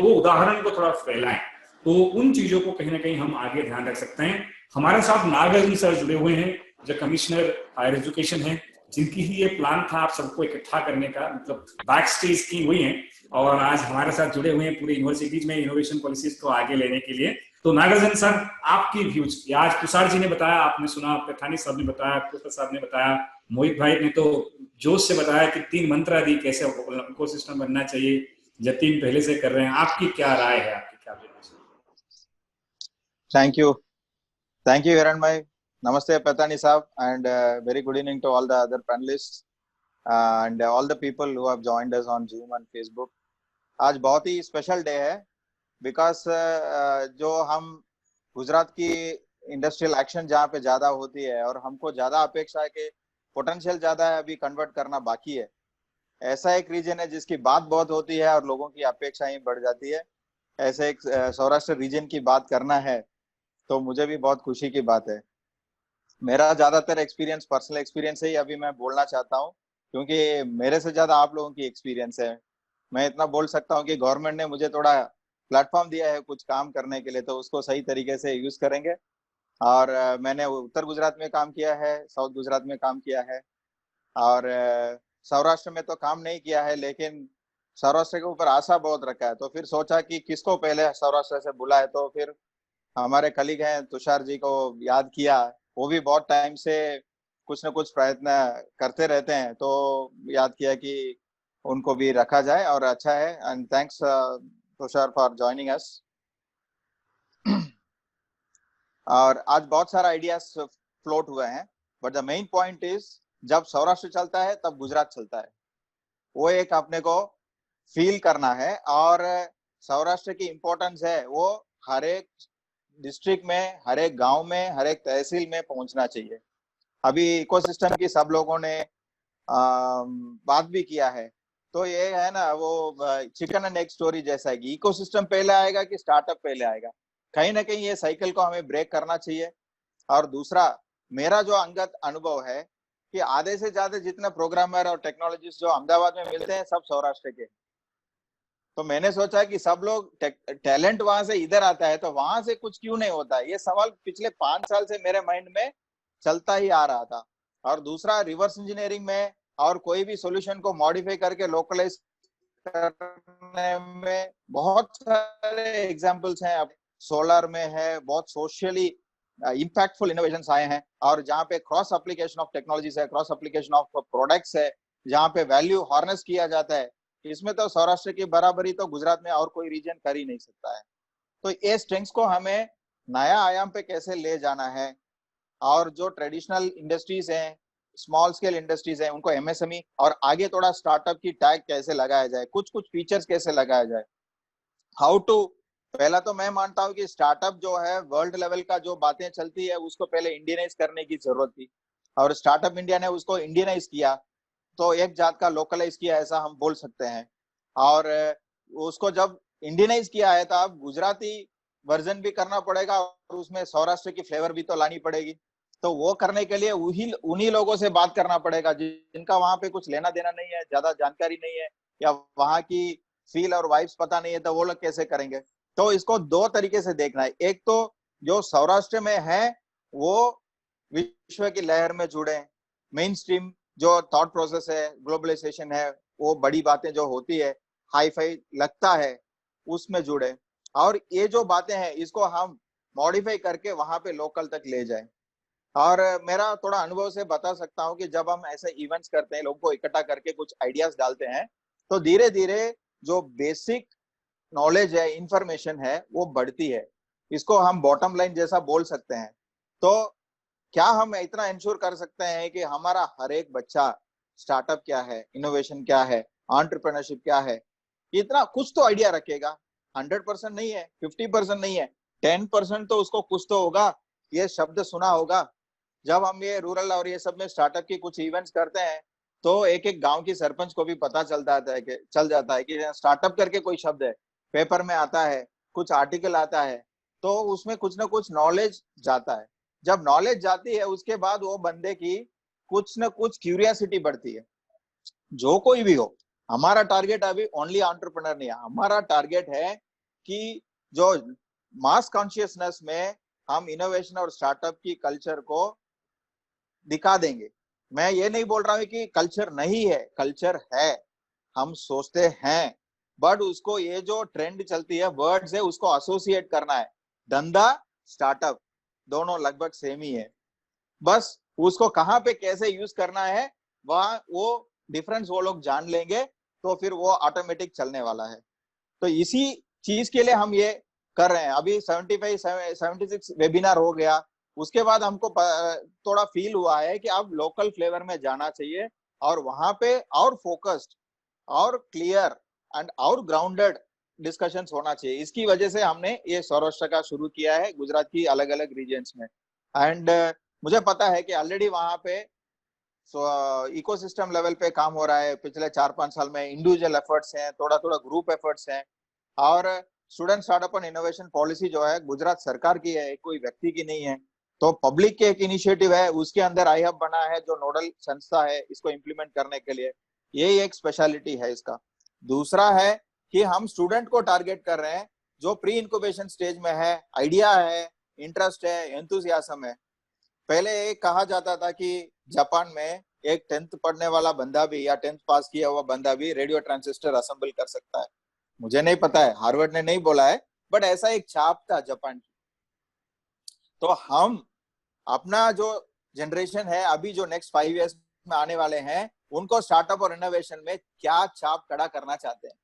वो उदाहरण को थोड़ा फैलाएं, तो उन चीजों को कहीं ना कहीं हम आगे ध्यान रख सकते हैं। हमारे साथ नागार्जुन सर जुड़े हुए हैं, जो कमिश्नर हायर एजुकेशन है, जिनकी ही ये प्लान था आप सबको इकट्ठा करने का, मतलब बैक स्टेज की हुई है, और आज हमारे साथ जुड़े हुए हैं पूरे यूनिवर्सिटीज में इनोवेशन पॉलिसीज को आगे लेने के लिए। तो नागार्जुन सर, आपकी व्यूज। आज तुषार जी ने बताया, आपने सुना, पेथानी साहब ने बताया, पुष्कर साहब ने बताया, मोहित भाई ने तो जोश से बताया कि 3 मंत्र दी कैसे इकोसिस्टम बनना चाहिए, जतिन पहले से कर रहे हैं। आपकी क्या राय है, आपकी क्या views? Thank you, Hiranmay. Namaste, Pathani Saab, and very good evening to all the other panelists and all the people who have joined us on Zoom and Facebook. आज बहुत ही स्पेशल डे है, बिकॉज जो हम गुजरात की industrial action जहाँ पे ज्यादा होती है और हमको ज्यादा अपेक्षा है कि पोटेंशियल ज्यादा है, अभी कन्वर्ट करना बाकी है, ऐसा एक रीजन है जिसकी बात बहुत होती है और लोगों की अपेक्षाएं बढ़ जाती है। ऐसे एक सौराष्ट्र रीजन की बात करना है तो मुझे भी बहुत खुशी की बात है। मेरा ज्यादातर एक्सपीरियंस पर्सनल एक्सपीरियंस ही अभी मैं बोलना चाहता हूँ, क्योंकि मेरे से ज्यादा आप लोगों की एक्सपीरियंस है। मैं इतना बोल सकता हूँ कि गवर्नमेंट ने मुझे थोड़ा प्लेटफॉर्म दिया है कुछ काम करने के लिए, तो उसको सही तरीके से यूज करेंगे। और मैंने उत्तर गुजरात में काम किया है, साउथ गुजरात में काम किया है, और सौराष्ट्र में तो काम नहीं किया है, लेकिन सौराष्ट्र के ऊपर आशा बहुत रखा है। तो फिर सोचा कि किसको पहले सौराष्ट्र से बुलाए, तो फिर हमारे कलीग हैं तुषार जी को याद किया। वो भी बहुत टाइम से कुछ न कुछ प्रयत्न करते रहते हैं, तो याद किया कि उनको भी रखा जाए, और अच्छा है। And thanks Tushar for joining us. और आज बहुत सारा आइडियाज फ्लोट हुए हैं, but the main point is जब सौराष्ट्र चलता है तब गुजरात चलता है। वो एक अपने को फील करना है, और सौराष्ट्र की इम्पोर्टेंस है वो हर एक डिस्ट्रिक्ट में, हर एक गांव में, हर एक तहसील में पहुंचना चाहिए। अभी इकोसिस्टम की सब लोगों ने बात भी किया है, तो ये है ना वो चिकन एंड एग स्टोरी जैसा है कि इकोसिस्टम पहले आएगा कि स्टार्टअप पहले आएगा। कहीं ना कहीं ये साइकिल को हमें ब्रेक करना चाहिए। और दूसरा, मेरा जो अंगत अनुभव है कि आधे से ज्यादा जितने प्रोग्रामर और टेक्नोलॉजिस्ट जो अहमदाबाद में मिलते हैं सब सौराष्ट्र के। तो मैंने सोचा कि सब लोग टैलेंट वहां से इधर आता है, तो वहां से कुछ क्यों नहीं होता है। ये सवाल पिछले 5 साल से मेरे माइंड में चलता ही आ रहा था। और दूसरा, रिवर्स इंजीनियरिंग में और कोई भी सॉल्यूशन को मॉडिफाई करके लोकलाइज करने में बहुत सारे एग्जाम्पल्स हैं। अब सोलर में है, बहुत सोशली इम्पैक्टफुल इनोवेशंस आए हैं, और जहाँ पे क्रॉस एप्लीकेशन ऑफ टेक्नोलॉजीज है, क्रॉस एप्लीकेशन ऑफ प्रोडक्ट्स है, जहाँ पे वैल्यू हार्नेस किया जाता है, इसमें तो सौराष्ट्र की बराबरी तो गुजरात में और कोई रीजन कर ही नहीं सकता है। तो ये स्ट्रेंथ्स को हमें नया आयाम पे कैसे ले जाना है, और जो ट्रेडिशनल इंडस्ट्रीज हैं, स्मॉल स्केल इंडस्ट्रीज हैं, उनको एमएसएमई और आगे थोड़ा स्टार्टअप की टैग कैसे लगाया जाए, कुछ कुछ फीचर्स कैसे लगाया जाए, हाउ टू। पहला तो मैं मानता हूँ कि स्टार्टअप जो है वर्ल्ड लेवल का जो बातें चलती है उसको पहले इंडियनाइज करने की जरूरत थी, और स्टार्टअप इंडिया ने उसको इंडियनाइज किया, तो एक जात का लोकलाइज किया, ऐसा हम बोल सकते हैं। और उसको जब इंडियनाइज किया है तो अब गुजराती वर्जन भी करना पड़ेगा, और उसमें सौराष्ट्र की फ्लेवर भी तो लानी पड़ेगी। तो वो करने के लिए उन्हीं लोगों से बात करना पड़ेगा जिनका वहां पे कुछ लेना देना नहीं है, ज्यादा जानकारी नहीं है, या वहां की फील और वाइब्स पता नहीं है, तो वो लोग कैसे करेंगे। तो इसको दो तरीके से देखना है, एक तो जो सौराष्ट्र में है वो विश्व की लहर में जुड़े, मेन स्ट्रीम जो थॉट प्रोसेस है, ग्लोबलाइजेशन है, वो बड़ी बातें जो होती है, हाई फाई लगता है, उसमें जुड़े, और ये जो बातें हैं इसको हम मॉडिफाई करके वहां पे लोकल तक ले जाए। और मेरा थोड़ा अनुभव से बता सकता हूँ कि जब हम ऐसे इवेंट्स करते हैं, लोगों को इकट्ठा करके कुछ आइडियाज डालते हैं, तो धीरे धीरे जो बेसिक नॉलेज है, इंफॉर्मेशन है, वो बढ़ती है। इसको हम बॉटम लाइन जैसा बोल सकते हैं। तो क्या हम इतना इंश्योर कर सकते हैं कि हमारा हर एक बच्चा स्टार्टअप क्या है, इनोवेशन क्या है, एंटरप्रेन्योरशिप क्या है, इतना कुछ तो आइडिया रखेगा। 100% नहीं है, 50% नहीं है, 10% तो उसको कुछ तो होगा, ये शब्द सुना होगा। जब हम ये रूरल और ये सब में स्टार्टअप की कुछ इवेंट्स करते हैं, तो एक एक गांव की सरपंच को भी पता चल जाता है कि स्टार्टअप करके कोई शब्द है, पेपर में आता है, कुछ आर्टिकल आता है, तो उसमें कुछ ना कुछ नॉलेज जाता है। जब नॉलेज जाती है उसके बाद वो बंदे की कुछ ना कुछ क्यूरियोसिटी बढ़ती है। जो कोई भी हो, हमारा टारगेट अभी ओनली एंटरप्रेन्योर नहीं है, हमारा टारगेट है कि जो मास कॉन्शियसनेस में हम इनोवेशन और स्टार्टअप की कल्चर को दिखा देंगे। मैं ये नहीं बोल रहा हूँ कि कल्चर नहीं है, कल्चर है, हम सोचते हैं, बट उसको ये जो ट्रेंड चलती है वर्ड से उसको एसोसिएट करना है। धंधा स्टार्टअप दोनों लगभग सेम ही है, बस उसको कहाँ पे कैसे यूज करना है वहां वो डिफरेंस वो लोग जान लेंगे, तो फिर वो ऑटोमेटिक चलने वाला है। तो इसी चीज के लिए हम ये कर रहे हैं। अभी 76 वेबिनार हो गया, उसके बाद हमको थोड़ा फील हुआ है कि अब लोकल फ्लेवर में जाना चाहिए, और वहां पे और फोकस्ड और क्लियर एंड और ग्राउंडेड डिस्कशंस होना चाहिए। इसकी वजह से हमने ये सौराष्ट्र का शुरू किया है गुजरात की अलग अलग रीजन्स में। एंड मुझे पता है कि ऑलरेडी वहां पे इकोसिस्टम लेवल पे काम हो रहा है। पिछले 4-5 साल में इंडिविजुअल एफर्ट्स हैं, थोड़ा थोड़ा ग्रुप एफर्ट्स हैं, और student startup and innovation policy जो है गुजरात सरकार की है, कोई व्यक्ति की नहीं है। तो पब्लिक के एक इनिशिएटिव है, उसके अंदर आई हब बना है जो नोडल संस्था है इसको इम्प्लीमेंट करने के लिए। यही एक स्पेशलिटी है इसका। दूसरा है कि हम स्टूडेंट को टारगेट कर रहे हैं जो प्री इंक्यूबेशन स्टेज में है, आइडिया है, इंटरेस्ट है, एंथुसियाज्म है। पहले एक कहा जाता था कि जापान में एक 10th पढ़ने वाला बंदा भी या 10th पास किया हुआ बंदा भी रेडियो ट्रांजिस्टर असेंबल कर सकता है। मुझे नहीं पता है, हार्वर्ड ने नहीं बोला है, बट ऐसा एक छाप था जापान की। तो हम अपना जो जनरेशन है अभी, जो नेक्स्ट 5 इयर्स में आने वाले हैं, उनको स्टार्टअप और इनोवेशन में क्या छाप खड़ा करना चाहते हैं,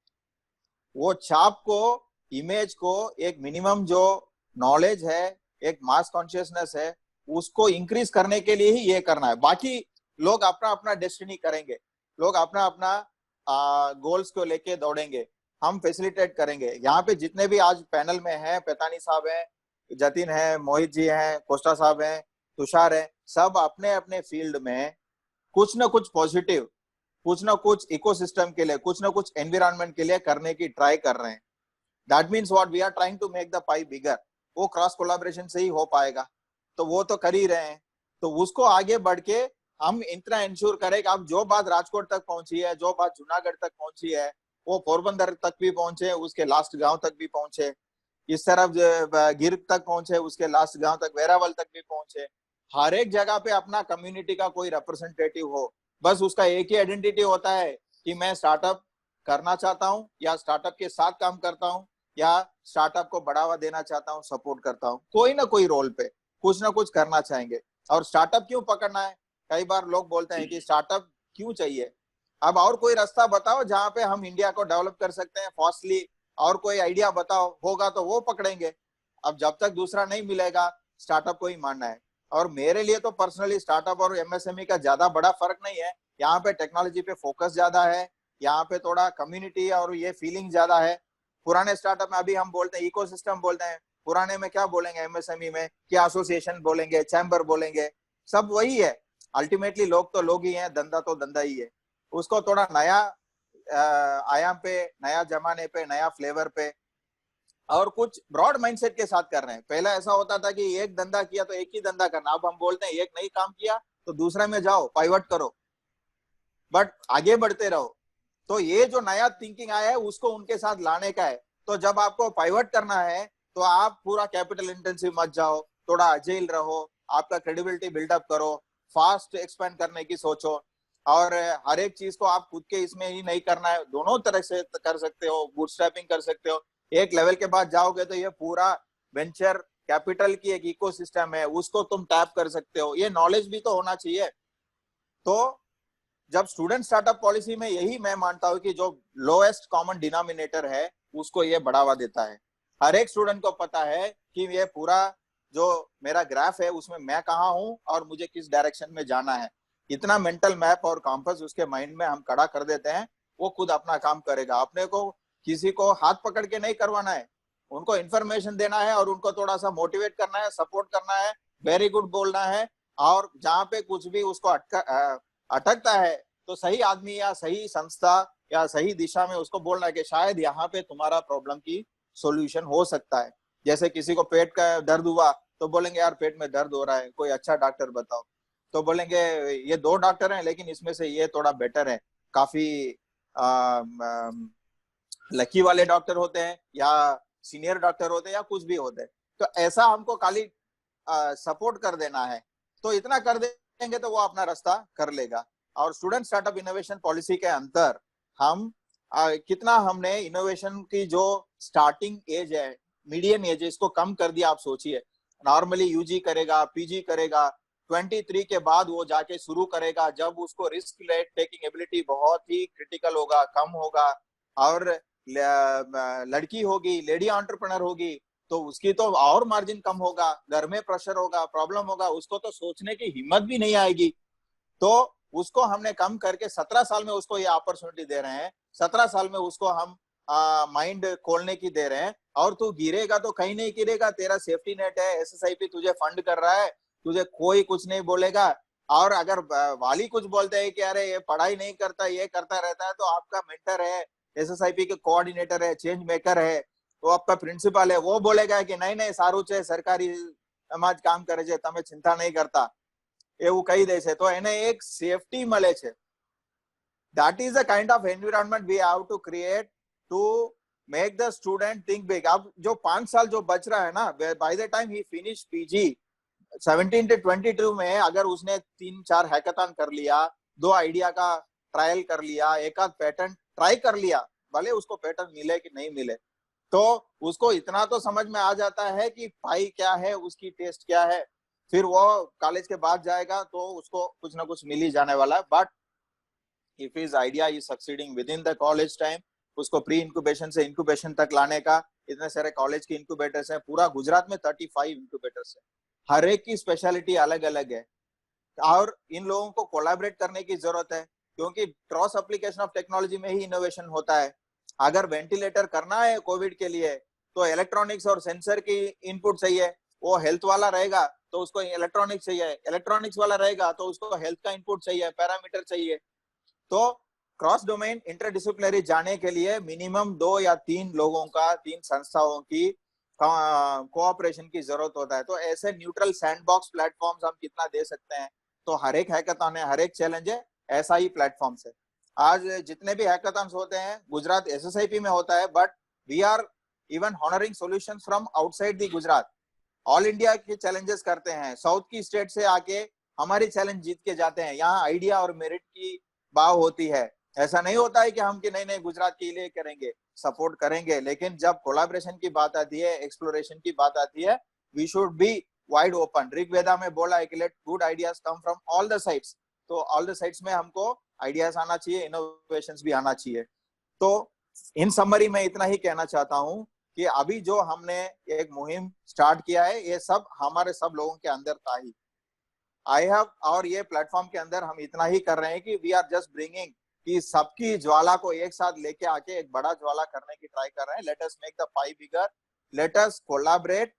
वो छाप को, इमेज को, एक मिनिमम जो नॉलेज है, एक मास कॉन्शियसनेस है, उसको इंक्रीज करने के लिए ही ये करना है। बाकी लोग अपना अपना डेस्टिनी करेंगे, लोग अपना अपना गोल्स को लेके दौड़ेंगे, हम फैसिलिटेट करेंगे। यहाँ पे जितने भी आज पैनल में हैं, पैतानी साहब हैं, जतिन है, मोहित जी हैं, कोस्टा साहब हैं, तुषार है, सब अपने अपने फील्ड में कुछ ना कुछ पॉजिटिव, कुछ ना कुछ इकोसिस्टम के लिए, कुछ ना कुछ एनवायरनमेंट के लिए करने की ट्राई कर रहे हैं। That means what we are trying to make the pie bigger. वो क्रॉस कोलैबोरेशन से ही हो पाएगा, तो वो तो कर ही रहे हैं। तो उसको आगे बढ़ के हम इतना इंश्योर करें कि अब जो बात राजकोट तक पहुंची है, जो बात जूनागढ़ तक पहुंची है, वो पोरबंदर तक भी पहुंचे, उसके लास्ट गांव तक भी पहुंचे, इस तरफ गिर तक पहुंचे, उसके लास्ट गांव तक, वेरावल तक भी पहुंचे। हर एक जगह पे अपना कम्युनिटी का कोई रिप्रेजेंटेटिव हो। बस उसका एक ही आइडेंटिटी होता है कि मैं स्टार्टअप करना चाहता हूँ या स्टार्टअप के साथ काम करता हूँ या स्टार्टअप को बढ़ावा देना चाहता हूँ, सपोर्ट करता हूँ, कोई ना कोई रोल पे कुछ ना कुछ करना चाहेंगे। और स्टार्टअप क्यों पकड़ना है? कई बार लोग बोलते हैं कि स्टार्टअप क्यों चाहिए? अब और कोई रास्ता बताओ जहां पे हम इंडिया को डेवलप कर सकते हैं फास्टली, और कोई आइडिया बताओ, होगा तो वो पकड़ेंगे। अब जब तक दूसरा नहीं मिलेगा स्टार्टअप को ही मानना है। और मेरे लिए तो पर्सनली स्टार्टअप और एमएसएमई का ज्यादा बड़ा फर्क नहीं है। यहाँ पे टेक्नोलॉजी पे फोकस ज्यादा है, यहाँ पे थोड़ा कम्युनिटी और ये फीलिंग ज्यादा है। पुराने स्टार्टअप में अभी हम बोलते हैं इकोसिस्टम बोलते हैं, पुराने में क्या बोलेंगे? एमएसएमई में क्या एसोसिएशन बोलेंगे, चैम्बर बोलेंगे, सब वही है। अल्टीमेटली लोग तो लोग ही हैं, धंधा तो धंधा ही है। उसको थोड़ा नया आयाम पे, नया जमाने पे, नया फ्लेवर पे और कुछ ब्रॉड माइंडसेट के साथ कर रहे हैं। पहले ऐसा होता था कि एक धंधा किया तो एक ही धंधा करना, अब हम बोलते हैं एक नहीं काम किया तो दूसरे में जाओ, पाइवट करो, बट आगे बढ़ते रहो। तो ये जो नया थिंकिंग आया है उसको उनके साथ लाने का है। तो जब आपको पाइवट करना है तो आप पूरा कैपिटल इंटेंसिव मत जाओ, थोड़ा अजेल रहो, आपका क्रेडिबिलिटी बिल्डअप करो, फास्ट एक्सपेंड करने की सोचो। और हर एक चीज को आप खुद के इसमें ही नहीं करना है, दोनों तरह से कर सकते हो, बूटस्ट्रैपिंग कर सकते हो। एक लेवल के बाद जाओगे तो ये पूरा वेंचर कैपिटल की एक इकोसिस्टम है, उसको तुम टैप कर सकते हो। ये नॉलेज भी तो होना चाहिए। तो जब स्टूडेंट स्टार्टअप पॉलिसी में यही मैं मानता हूं कि जो लोएस्ट कॉमन डिनोमिनेटर है उसको ये बढ़ावा देता है। हर एक स्टूडेंट को पता है कि ये पूरा जो मेरा ग्राफ है उसमें मैं कहाँ हूँ और मुझे किस डायरेक्शन में जाना है। इतना मेंटल मैप और कॉम्पस उसके माइंड में हम खड़ा कर देते हैं, वो खुद अपना काम करेगा। अपने को किसी को हाथ पकड़ के नहीं करवाना है, उनको इन्फॉर्मेशन देना है और उनको थोड़ा सा मोटिवेट करना है, सपोर्ट करना है, वेरी गुड बोलना है। और जहाँ पे कुछ भी उसको अटकता है तो सही आदमी या सही संस्था या सही दिशा में उसको बोलना है कि शायद यहाँ पे तुम्हारा प्रॉब्लम की सॉल्यूशन हो सकता है। जैसे किसी को पेट का दर्द हुआ तो बोलेंगे यार पेट में दर्द हो रहा है, कोई अच्छा डॉक्टर बताओ। तो बोलेंगे ये 2 डॉक्टर हैं लेकिन इसमें से ये थोड़ा बेटर है, काफी लकी वाले डॉक्टर होते हैं या सीनियर डॉक्टर होते हैं या कुछ भी होते हैं। तो ऐसा हमको खाली सपोर्ट कर देना है, तो इतना कर देंगे तो वो अपना रास्ता कर लेगा। और स्टूडेंट स्टार्टअप इनोवेशन पॉलिसी के अंतर हम कितना हमने इनोवेशन की जो स्टार्टिंग एज है, मीडियम एज है, इसको कम कर दिया। आप सोचिए नॉर्मली यूजी करेगा, पीजी करेगा, 23 के बाद वो जाके शुरू करेगा, जब उसको रिस्क टेकिंग एबिलिटी बहुत ही क्रिटिकल होगा, कम होगा। और लड़की होगी, लेडी एंटरप्रेन्योर होगी तो उसकी तो और मार्जिन कम होगा, घर में प्रेशर होगा, प्रॉब्लम होगा, उसको तो सोचने की हिम्मत भी नहीं आएगी। तो उसको हमने कम करके 17 साल में उसको ये अपॉर्चुनिटी दे रहे हैं, 17 साल में उसको हम माइंड खोलने की दे रहे हैं। और तू गिरेगा तो कहीं नहीं गिरेगा, तेरा सेफ्टी नेट है, एसएसआईपी तुझे फंड कर रहा है, तुझे कोई कुछ नहीं बोलेगा। और अगर वाली कुछ बोलते हैं कि अरे ये पढ़ाई नहीं करता, ये करता रहता है, तो आपका मेंटर है, एसएसआईपी के कोऑर्डिनेटर है, चेंज मेकर है, तो आपका प्रिंसिपल है, वो बोलेगा कि नहीं नहीं सारू છે સરકારી સમાજ કામ કરે છે, તમે ચિંતા નહીં કરતા, એવું કહી દે છે। તો એને એક સેફટી મળે છે। that is the kind of environment we have to create to make the student think big। अब जो 5 साल जो बच रहा है ना, by the time he finish PG 17 to 22 में अगर उसने 3-4 हैकाथन कर लिया, 2 आइडिया का ट्रायल कर लिया, एक आध पैटर्न ट्राई कर लिया, भले उसको पैटर्न मिले कि नहीं मिले, तो उसको इतना तो समझ में आ जाता है कि पाई क्या है, उसकी टेस्ट क्या है। फिर वो कॉलेज के बाद जाएगा तो उसको कुछ ना कुछ मिल ही जाने वाला है। But if his idea is succeeding with in the college time, उसको प्री इंक्यूबेशन से इंक्यूबेशन तक लाने का, इतने सारे कॉलेज के इंक्यूबेटर्स हैं, पूरा गुजरात में 35 इंक्यूबेटर्स है, हर एक की स्पेशलिटी अलग अलग है। और इन लोगों को कोलैबोरेट करने की जरूरत है, क्योंकि क्रॉस एप्लीकेशन ऑफ टेक्नोलॉजी में ही इनोवेशन होता है। अगर वेंटिलेटर करना है कोविड के लिए तो इलेक्ट्रॉनिक्स और सेंसर की इनपुट चाहिए, वो हेल्थ वाला रहेगा तो उसको इलेक्ट्रॉनिक्स चाहिए, इलेक्ट्रॉनिक्स वाला रहेगा तो उसको हेल्थ का इनपुट चाहिए, पैरामीटर चाहिए। तो क्रॉस डोमेन इंटरडिसिप्लिनरी जाने के लिए मिनिमम 2 या 3 लोगों का, 3 संस्थाओं की कोऑपरेशन की जरूरत होता है। तो ऐसे न्यूट्रल सैंडबॉक्स प्लेटफॉर्म्स हम कितना दे सकते हैं? तो हर एक हैकाथन है, हर एक चैलेंज है, ऐसा ही प्लेटफॉर्म्स है। आज जितने भी हैकाथन्स होते हैं गुजरात एसएसआईपी में होता है, but we are even honouring solutions from outside the Gujarat. All India के चैलेंजेस करते हैं, साउथ की स्टेट से आके हमारी चैलेंज जीत के जाते हैं। यहाँ आइडिया और मेरिट की बात होती है, ऐसा नहीं होता है कि हम कि नहीं गुजरात के लिए करेंगे, सपोर्ट करेंगे, लेकिन जब कोलैबोरेशन की बात आती है, एक्सप्लोरेशन की बात आती है, we should be wide open. Rigveda में बोला है कि let good ideas come from all the sides. तो ऑल द साइड्स में हमको आइडियाज आना चाहिए, इनोवेशंस भी आना चाहिए। तो इन समरी में इतना ही कहना चाहता हूं कि अभी जो हमने एक मुहिम स्टार्ट किया है, ये सब हमारे सब लोगों के अंदर था ही। और ये प्लेटफॉर्म के अंदर हम इतना ही कर रहे हैं कि वी आर जस्ट ब्रिंगिंग कि सबकी ज्वाला को एक साथ लेके आके एक बड़ा ज्वाला करने की ट्राई कर रहे हैं। Let us make the pie bigger, let us collaborate,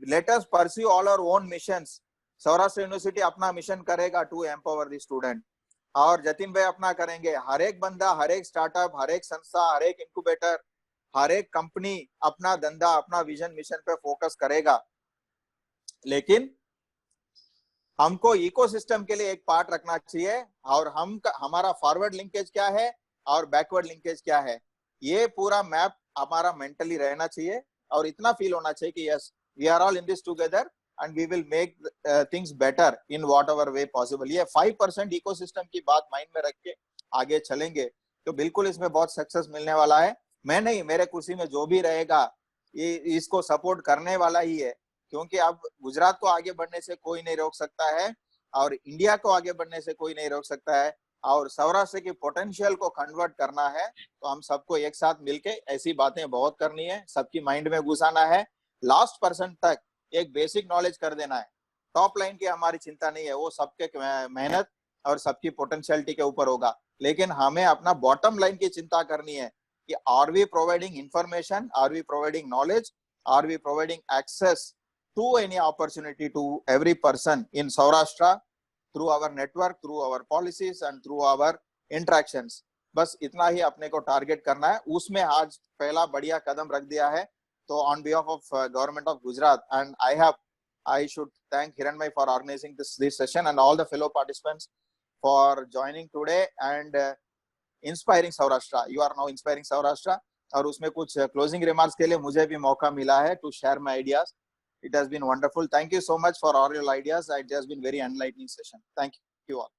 let us pursue all our own missions. Saurashtra university अपना मिशन करेगा टू एम्पावर द स्टूडेंट, और जतिन भाई अपना करेंगे। हर एक बंदा, हर एक स्टार्टअप, हर एक संस्था, हर एक इंक्यूबेटर, हर एक कंपनी अपना धंधा, अपना विजन मिशन पे फोकस करेगा। लेकिन हमको इकोसिस्टम के लिए एक पार्ट रखना चाहिए, और हमारा फॉरवर्ड लिंकेज क्या है और बैकवर्ड लिंकेज क्या है, ये पूरा मैप हमारा मेंटली रहना चाहिए। और इतना फील होना चाहिए कि yes, we are all in this together and we will make things better in whatever way possible. ये 5% इकोसिस्टम की बात माइंड में रख के आगे चलेंगे तो बिल्कुल इसमें बहुत सक्सेस मिलने वाला है। मैं नहीं, मेरे कुर्सी में जो भी रहेगा ये इसको सपोर्ट करने वाला ही है, क्योंकि अब गुजरात को आगे बढ़ने से कोई नहीं रोक सकता है, और इंडिया को आगे बढ़ने से कोई नहीं रोक सकता है, और सौराष्ट्र की पोटेंशियल को कन्वर्ट करना है तो हम सबको एक साथ मिलके ऐसी बातें बहुत करनी है, सबकी माइंड में घुसाना है, लास्ट पर्सन तक एक बेसिक नॉलेज कर देना है। टॉप लाइन की हमारी चिंता नहीं है, वो सबके मेहनत और सबकी पोटेंशियलिटी के ऊपर होगा, लेकिन हमें अपना बॉटम लाइन की चिंता करनी है कि are we providing information, are we providing knowledge, are we providing access to any opportunity to every person in Saurashtra through our network, through our policies and through our interactions। बस इतना ही अपने को target करना है, उसमें आज पहला बढ़िया कदम रख दिया है। तो on behalf of government of Gujarat, and I should thank Hiranmai for organizing this session and all the fellow participants for joining today and inspiring Saurashtra। You are now inspiring Saurashtra, और उसमें कुछ closing remarks के लिए मुझे भी मौका मिला है to share my ideas। It has been wonderful. Thank you so much for all your ideas. It has been very enlightening session. Thank you all.